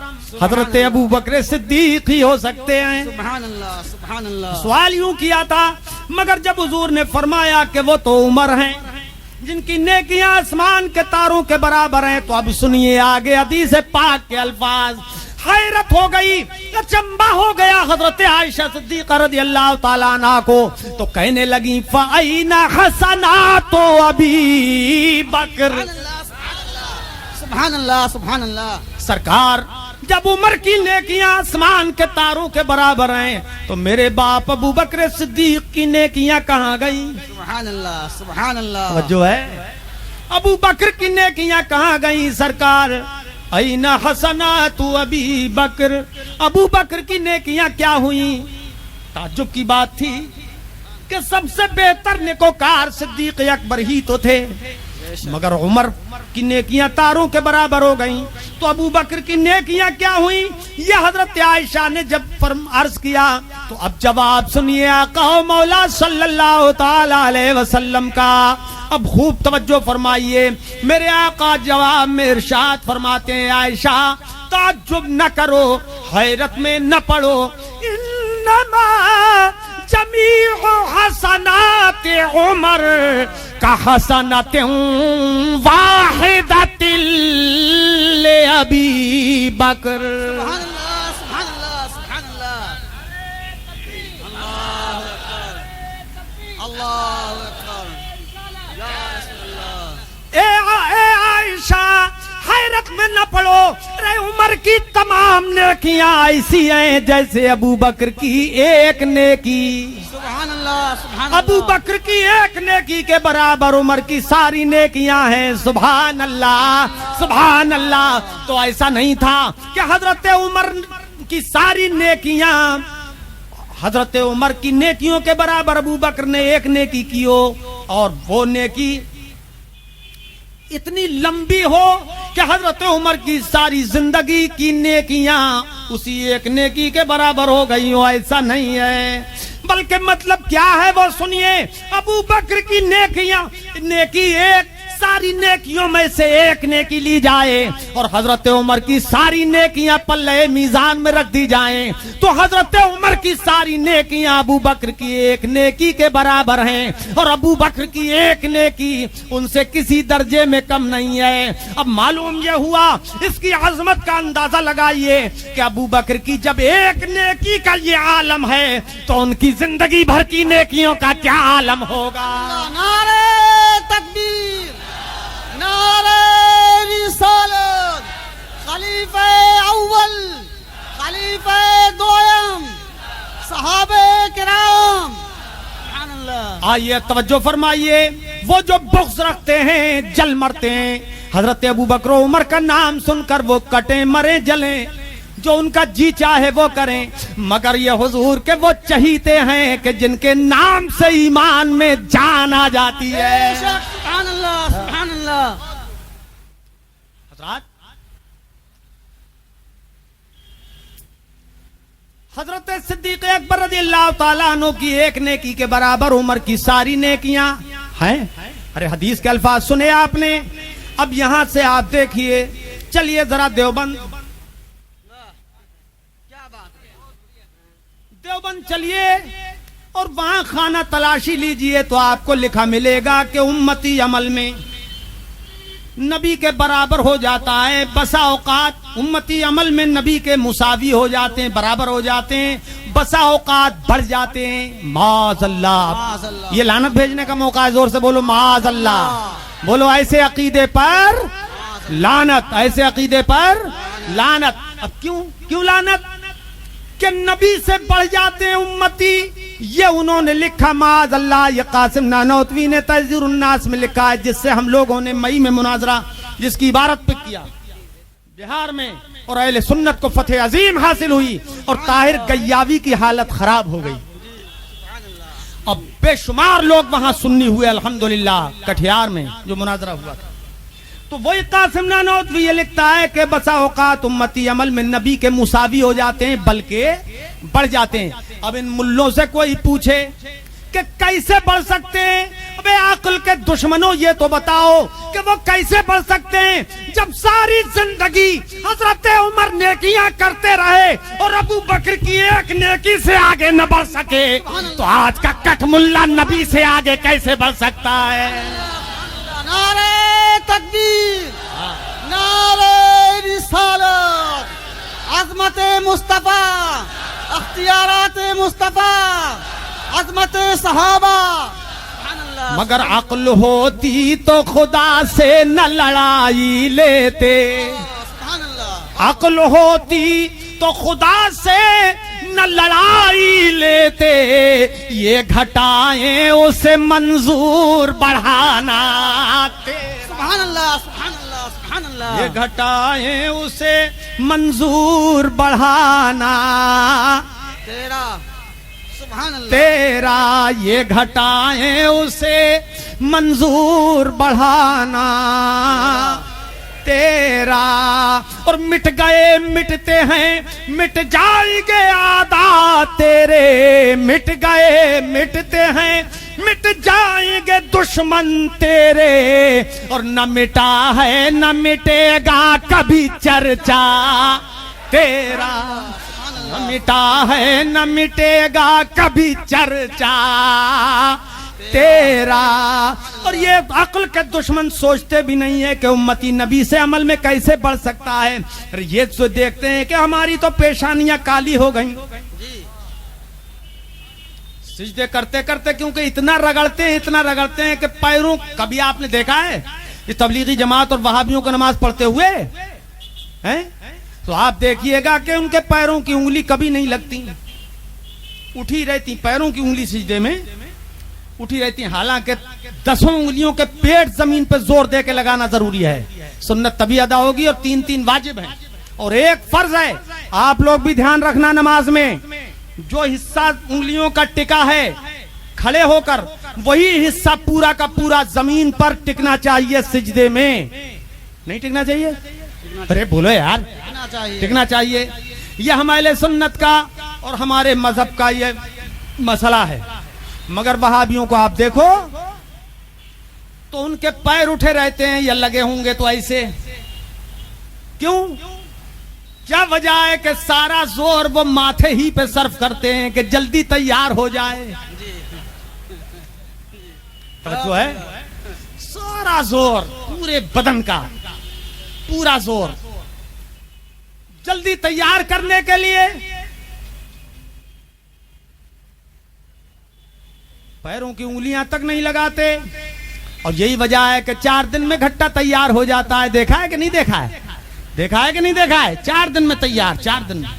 حضرت ابو بکر صدیق ہی ہو سکتے ہیں. سبحان اللہ سبحان اللہ. سوال یوں کیا تھا, مگر جب حضور نے فرمایا کہ وہ تو عمر ہیں جن کی نیکیاں آسمان کے تاروں کے برابر ہیں, تو اب سنیے آگے حدیث پاک کے الفاظ. حیرت ہو گئی, اچنبھا ہو گیا حضرت عائشہ صدیقہ رضی اللہ تعالیٰ عنہ کو, تو کہنے لگی فَأَيْنَ حَسَنَاتُ أَبِي بَكْرٍ. سبحان اللہ سبحان اللہ. سرکار جب عمر کی نیکیاں آسمان کے تاروں کے برابر ہیں تو میرے باپ ابو بکر صدیق کی نیکیاں کہاں گئیں؟ سبحان اللہ سبحان اللہ. توجہ ہے, ابو بکر کی نیکیاں کہاں گئیں سرکار؟ این حسنات ابی بکر, ابو بکر کی نیکیاں کیا ہوئیں؟ تعجب کی بات تھی کہ سب سے بہتر نیکوکار صدیق اکبر ہی تو تھے, مگر عمر کی نیکیاں تاروں کے برابر ہو گئیں. تو ابو بکر کی نیکیاں کیا ہوئیں؟ یہ حضرت عائشہ نے جب عرض کیا تو اب جواب سنیے آقا و مولا صلی اللہ تعالی علیہ وسلم کا. اب خوب توجہ فرمائیے, میرے آقا جواب میں ارشاد فرماتے ہیں عائشہ تعجب نہ کرو, حیرت میں نہ پڑو, انما جمیع حسنات عمر کا حسنات واحدۃ لأبی بکر. سبحان اللہ سبحان اللہ سبحان اللہ. اللہ اکبر اللہ اکبر یا رسول اللہ. اے عائشہ حیرت میں نہ پڑو, رے عمر کی تمام نیکیاں ایسی ہیں جیسے ابو بکر کی ایک نیکی. سبحان اللہ سبحان اللہ. ابو بکر کی ایک نیکی کے برابر عمر کی ساری نیکیاں ہیں. سبحان اللہ سبحان اللہ. تو ایسا نہیں تھا کہ حضرت عمر کی ساری نیکیاں حضرت عمر کی نیکیوں کے برابر ابو بکر نے ایک نیکی کی ہو, اور وہ نیکی اتنی لمبی ہو کہ حضرت عمر کی ساری زندگی کی نیکیاں اسی ایک نیکی کے برابر ہو گئی ہو. ایسا نہیں ہے, بلکہ مطلب کیا ہے وہ سنیے. ابو بکر کی نیکی ایک, ساری نیکیوں میں سے ایک نیکی لی جائے اور حضرت عمر کی ساری نیکیاں پلے میزان میں رکھ دی جائیں تو حضرت عمر کی ساری نیکیاں ابو بکر کی ایک نیکی کے برابر ہیں, اور ابو بکر کی ایک نیکی ان سے کسی درجے میں کم نہیں ہے. اب معلوم یہ ہوا, اس کی عظمت کا اندازہ لگائیے کہ ابو بکر کی جب ایک نیکی کا یہ عالم ہے تو ان کی زندگی بھر کی نیکیوں کا کیا عالم ہوگا. نعرہ تکبیر, نعرہ رسالت, خلیفہ اول, خلیفہ دوم, صحابہ کرام. سبحان اللہ. آئیے توجہ فرمائیے, وہ جو بغض رکھتے ہیں جل مرتے ہیں. حضرت ابو بکر و عمر کا نام سن کر وہ کٹیں مریں جلیں, جو ان کا جی چاہے وہ کریں, مگر یہ حضور کے وہ چہیتے ہیں کہ جن کے نام سے ایمان میں جان آ جاتی ہے. سبحان اللہ سبحان اللہ. حضرات حضرت صدیق اکبر رضی اللہ تعالیٰ عنہ کی ایک نیکی کے برابر عمر کی ساری نیکیاں ہیں. ارے حدیث کے الفاظ سنے آپ نے. اب یہاں سے آپ دیکھیے, چلیے ذرا دیوبند چلیے اور وہاں خانہ تلاشی لیجئے تو آپ کو لکھا ملے گا کہ امتی عمل میں نبی کے برابر ہو جاتا ہے. بسا اوقات امتی عمل میں نبی کے مساوی ہو جاتے ہیں, برابر ہو جاتے ہیں, بسا اوقات بڑھ جاتے ہیں. معاذ اللہ, یہ لعنت بھیجنے کا موقع ہے. زور سے بولو معاذ اللہ. بولو ایسے عقیدے پر لعنت, ایسے عقیدے پر لعنت. اب کیوں لعنت؟ کہ نبی سے بڑھ جاتے ہیں امتی. یہ انہوں نے لکھا معاذ اللہ. یہ قاسم نانوتوی نے تحذیر الناس میں لکھا ہے, جس سے ہم لوگوں نے مئی میں مناظرہ جس کی عبارت پہ کیا بہار میں, اور اہل سنت کو فتح عظیم حاصل ہوئی اور طاہر گیاوی کی حالت خراب ہو گئی. اب بے شمار لوگ وہاں سنی ہوئے الحمدللہ کٹھیار میں جو مناظرہ ہوا تھا. تو وہی قاسم نانوتوی یہ لکھتا ہے کہ بسا اوقات امتی عمل میں نبی کے مساوی ہو جاتے ہیں بلکہ بڑھ جاتے ہیں. اب ان ملوں سے کوئی پوچھے کہ کیسے بڑھ سکتے ہیں؟ ابے عقل کے دشمنوں یہ تو بتاؤ کہ وہ کیسے بڑھ سکتے ہیں جب ساری زندگی حضرت عمر نیکیاں کرتے رہے اور ابو بکر کی ایک نیکی سے آگے نہ بڑھ سکے, تو آج کا کٹ ملا نبی سے آگے کیسے بڑھ سکتا ہے؟ نعرہ تکبیر, نعرہ رسالت, عظمت مصطفیٰ, اختیارات مصطفیٰ, عظمت صحابہ. مگر عقل ہوتی تو خدا سے نہ لڑائی لیتے. عقل ہوتی تو خدا سے نہ لڑائی لیتے. یہ گھٹائیں اسے منظور بڑھانا. سبحان اللہ, سبحان اللہ, سبحان اللہ. یہ گھٹائیں اسے منظور بڑھانا تیرا, سبحان اللہ, تیرا. یہ گھٹائیں اسے منظور بڑھانا تیرا. اور مٹ گئے مٹتے ہیں, مٹ جائیں گے عادات تیرے. مٹ گئے مٹتے ہیں, مٹ جائیں گے دشمن تیرے. اور نہ مٹا ہے نہ مٹے گا کبھی چرچا تیرا. نہ مٹا ہے نہ مٹے گا کبھی چرچا تیرا. اور یہ عقل کے دشمن سوچتے بھی نہیں ہے کہ امتی نبی سے عمل میں کیسے بڑھ سکتا ہے. یہ تو دیکھتے ہیں کہ ہماری تو پیشانیاں کالی ہو گئیں سجدے کرتے کرتے, کیونکہ اتنا رگڑتے ہیں کہ پیروں, کبھی آپ نے دیکھا ہے یہ تبلیغی جماعت اور وہابیوں کو نماز پڑھتے ہوئے ہیں؟ تو آپ دیکھیے گا کہ ان کے پیروں کی انگلی کبھی نہیں لگتی, اٹھی رہتی. پیروں کی انگلی سجدے میں اٹھی رہتی. حالانکہ 10 انگلیوں کے پیٹ زمین پہ زور دے کے لگانا ضروری ہے. سنت تبھی ادا ہوگی, اور 3 واجب ہیں اور ایک فرض ہے. آپ لوگ بھی دھیان رکھنا, نماز میں جو حصہ انگلیوں کا ٹکا ہے کھڑے ہو کر, وہی حصہ پورا کا پورا زمین پر ٹکنا چاہیے. سجدے میں نہیں ٹکنا چاہیے. ارے بولو یار, ٹکنا چاہیے. یہ ہمارے سنت کا اور ہمارے مذہب کا یہ مسئلہ ہے. مگر وہابیوں کو آپ دیکھو تو ان کے پیر اٹھے رہتے ہیں یا لگے ہوں گے تو ایسے. کیوں؟ کیا وجہ ہے کہ سارا زور وہ ماتھے ہی پہ صرف کرتے ہیں کہ جلدی تیار ہو جائے. توجہ ہے, سارا زور پورے بدن کا, پورا زور جلدی تیار کرنے کے لیے. پیروں کی انگلیاں تک نہیں لگاتے, اور یہی وجہ ہے کہ 4 دن میں گھٹا تیار ہو جاتا ہے. دیکھا ہے کہ نہیں دیکھا ہے؟ دیکھا ہے کہ نہیں دیکھا ہے؟ 4 دن میں تیار. 4 دن میں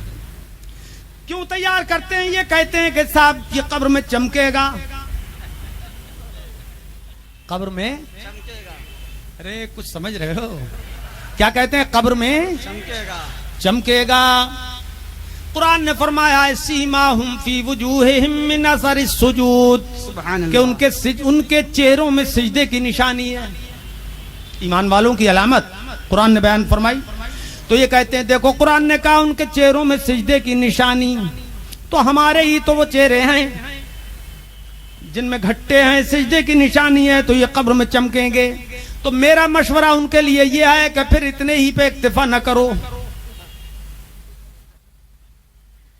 کیوں تیار کرتے ہیں؟ یہ کہتے ہیں کہ صاحب یہ قبر میں چمکے گا, قبر میں چمکے گا. ارے کچھ سمجھ رہے ہو کیا کہتے ہیں؟ قبر میں چمکے گا. قرآن نے فرمایا ہے سیماہم فی وجوہہم من اثر السجود, کہ ان کے چہروں میں سجدے کی نشانی ہے. ایمان والوں کی علامت قرآن نے بیان فرمائی. تو یہ کہتے ہیں دیکھو قرآن نے کہا ان کے چہروں میں سجدے کی نشانی. تو ہمارے ہی تو وہ چہرے ہیں جن میں گھٹے ہیں، سجدے کی نشانی ہے، تو یہ قبر میں چمکیں گے. تو میرا مشورہ ان کے لیے یہ ہے کہ پھر اتنے ہی پہ اکتفا نہ کرو.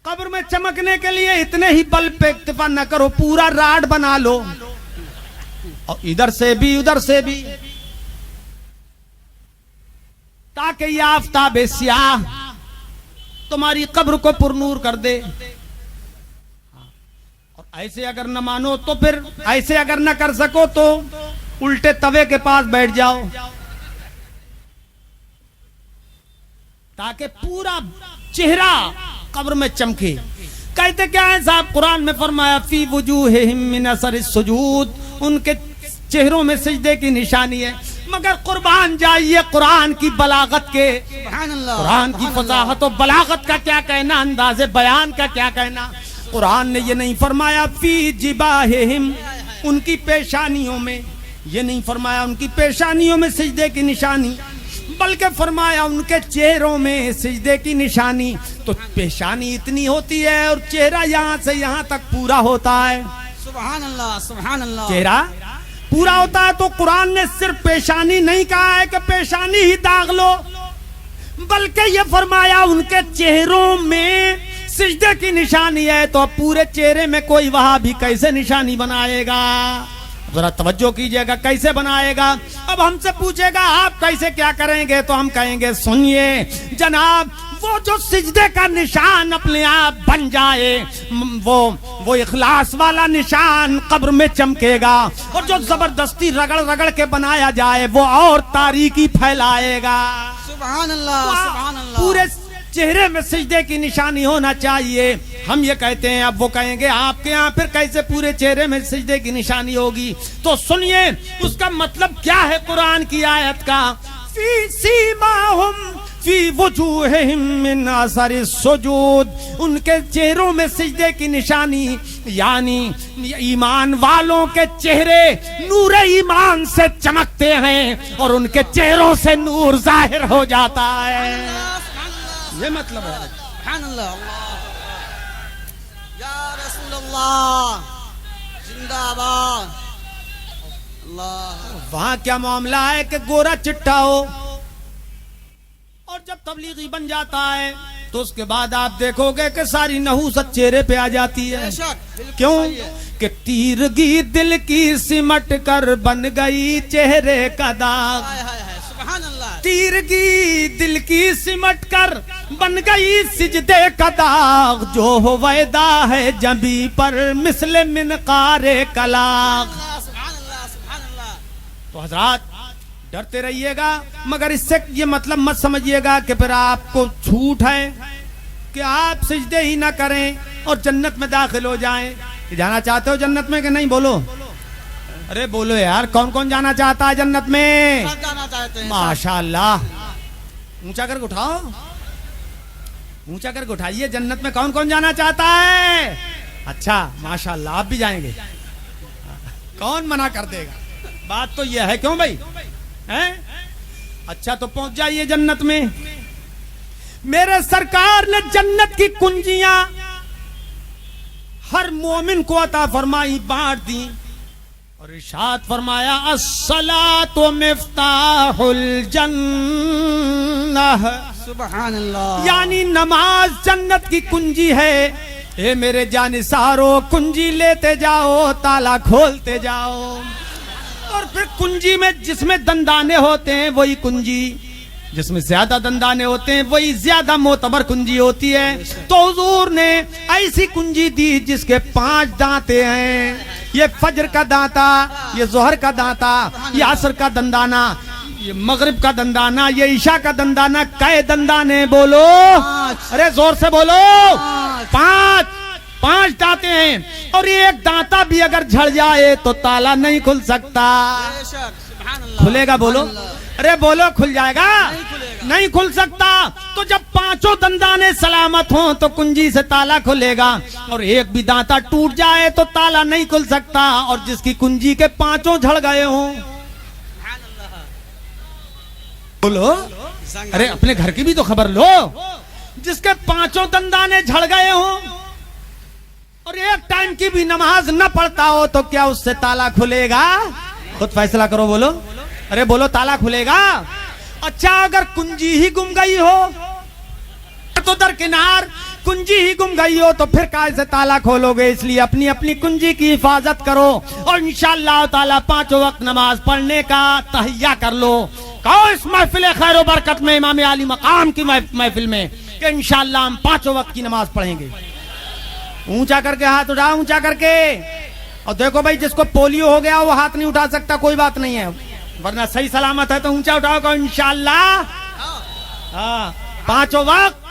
قبر میں چمکنے کے لیے اتنے ہی بلب پہ اکتفا نہ کرو، پورا راڈ بنا لو، اور ادھر سے بھی ادھر سے بھی، تاکہ یہ آفتاب سیاہ تمہاری قبر کو پرنور کر دے. اور ایسے اگر نہ مانو تو پھر ایسے اگر نہ کر سکو تو الٹے توے کے پاس بیٹھ جاؤ، تاکہ پورا چہرہ قبر میں چمکے. کہتے کیا ہے صاحب؟ قرآن میں فرمایا فی وجوہہم من اثر السجود، ان کے چہروں میں سجدے کی نشانی ہے. مگر قربان جائیے قرآن کی بلاغت کے، سبحان اللہ، قرآن کی فصاحت و بلاغت کا کیا کہنا، انداز بیان کا کیا کہنا. قرآن نے یہ نہیں فرمایا فی جباہہم، ان کی پیشانیوں میں، یہ نہیں فرمایا ان کی پیشانیوں میں سجدے کی نشانی، بلکہ فرمایا ان کے چہروں میں سجدے کی نشانی. تو پیشانی اتنی ہوتی ہے اور چہرہ یہاں سے یہاں تک پورا ہوتا ہے. سبحان اللہ، سبحان اللہ. چہرہ پورا ہوتا ہے. تو قرآن نے صرف پیشانی نہیں کہا ہے کہ پیشانی ہی داغ لو، بلکہ یہ فرمایا ان کے چہروں میں سجدے کی نشانی ہے. تو اب پورے چہرے میں کوئی وہاں بھی کیسے نشانی بنائے گا؟ ذرا توجہ کیجئے گا، کیسے بنائے گا؟ اب ہم سے پوچھے گا آپ کیسے کیا کریں گے، تو ہم کہیں گے سنیے جناب، وہ جو سجدے کا نشان اپنے آپ بن جائے، وہ اخلاص والا نشان قبر میں چمکے گا. اور جو زبردستی رگڑ رگڑ کے بنایا جائے وہ اور تاریکی پھیلائے گا. سبحان اللہ، سبحان اللہ. پورے چہرے میں سجدے کی نشانی ہونا چاہیے. ہم یہ کہتے ہیں، اب وہ کہیں گے آپ کے ہاں پھر کیسے پورے چہرے میں سجدے کی نشانی ہوگی؟ تو سنیے اس کا مطلب کیا ہے قرآن کی آیت کا. فی سیماہم فی وجوہہم من اثر السجود، ان کے چہروں میں سجدے کی نشانی، یعنی ایمان والوں کے چہرے نور ایمان سے چمکتے ہیں اور ان کے چہروں سے نور ظاہر ہو جاتا ہے. یہ مطلب ہے. سبحان اللہ. یا رسول اللہ زندہ باد. اللہ. وہاں کیا معاملہ ہے کہ گورا چٹا ہو اور جب تبلیغی بن جاتا ہے تو اس کے بعد آپ دیکھو گے کہ ساری نحوست چہرے پہ آ جاتی ہے. کیوں کہ تیرگی دل کی سمٹ کر بن گئی چہرے کا داغ. سبحان اللہ. تیرگی دل کی سمٹ کر بن گئی سجدے کا داغ، جو ہو ویدا ہے جبی پر مثل منقار کلاغ. سبحان اللہ، سبحان اللہ. تو حضرات ڈرتے رہیے گا، مگر اس سے یہ مطلب مت سمجھیے گا کہ پھر آپ کو چھوٹ ہے کہ آپ سجدے ہی نہ کریں اور جنت میں داخل ہو جائیں. جانا چاہتے ہو جنت میں کہ نہیں؟ بولو، ارے بولو یار، کون کون جانا چاہتا ہے جنت میں؟ سب جانا چاہتے ہیں. ماشاءاللہ. اونچا کر کے اٹھاؤ، اونچا کر کے اٹھائیے. جنت میں کون کون جانا چاہتا ہے؟ اچھا ماشاءاللہ، آپ بھی جائیں گے. کون منع کر دے گا؟ بات تو یہ ہے. کیوں بھائی؟ اچھا تو پہنچ جائیے جنت میں. میرے سرکار نے جنت کی کنجیاں ہر مومن کو عطا فرمائی، بانٹ دی، اور ارشاد فرمایا الصلاۃ مفتاح الجنہ. سبحان اللہ. یعنی نماز جنت کی کنجی ہے. اے میرے جانثارو، کنجی لیتے جاؤ، تالا کھولتے جاؤ. اور پھر کنجی میں جس میں دندانے ہوتے ہیں وہی کنجی، جس میں زیادہ دندانے ہوتے ہیں وہی زیادہ معتبر کنجی ہوتی ہے. تو حضور نے ایسی کنجی دی جس کے 5 دانتے ہیں. یہ فجر کا دانتا، یہ ظہر کا دانتا، یہ عصر کا دندانہ، یہ مغرب کا دندانہ، یہ عشاء کا دندانہ. کئے دندانے بولو؟ 5. ارے زور سے بولو. 5 دانتے ہیں. اور ایک دانتا بھی اگر جھڑ جائے تو تالا نہیں کھل سکتا. کھلے گا؟ بولو. ارے بولو، کھل جائے گا؟ نہیں کھل سکتا. تو جب 5 دندانے سلامت ہوں تو کنجی سے تالا کھلے گا، اور ایک بھی دانتا ٹوٹ جائے تو تالا نہیں کھل سکتا. اور جس کی کنجی کے 5 جھڑ گئے ہوں، بولو. ارے اپنے گھر کی بھی تو خبر لو. جس کے 5 دندانے جھڑ گئے ہوں اور ایک ٹائم کی بھی نماز نہ پڑھتا ہو تو کیا اس سے تالا کھلے گا؟ خود فیصلہ کرو، بولو، ارے بولو، تالا کھلے گا؟ اچھا اگر کنجی ہی گم گئی ہو تو درکنار کنجی ہی گم گئی ہو تو پھر کیسے تالا کھولو گے؟ اس لیے اپنی اپنی کنجی کی حفاظت کرو اور انشاءاللہ تعالی 5 وقت نماز پڑھنے کا تہیہ کر لو. کہو اس محفل خیر و برکت میں، امام عالی مقام کی محفل میں، کہ انشاءاللہ ہم 5 وقت کی نماز پڑھیں گے. اونچا کر کے ہاتھ اٹھاؤ، اونچا کر کے. اور دیکھو بھائی، جس کو پولیو ہو گیا وہ ہاتھ نہیں اٹھا سکتا، کوئی بات نہیں ہے، ورنہ صحیح سلامت ہے تو اونچا اٹھاؤ کہ انشاءاللہ 5 وقت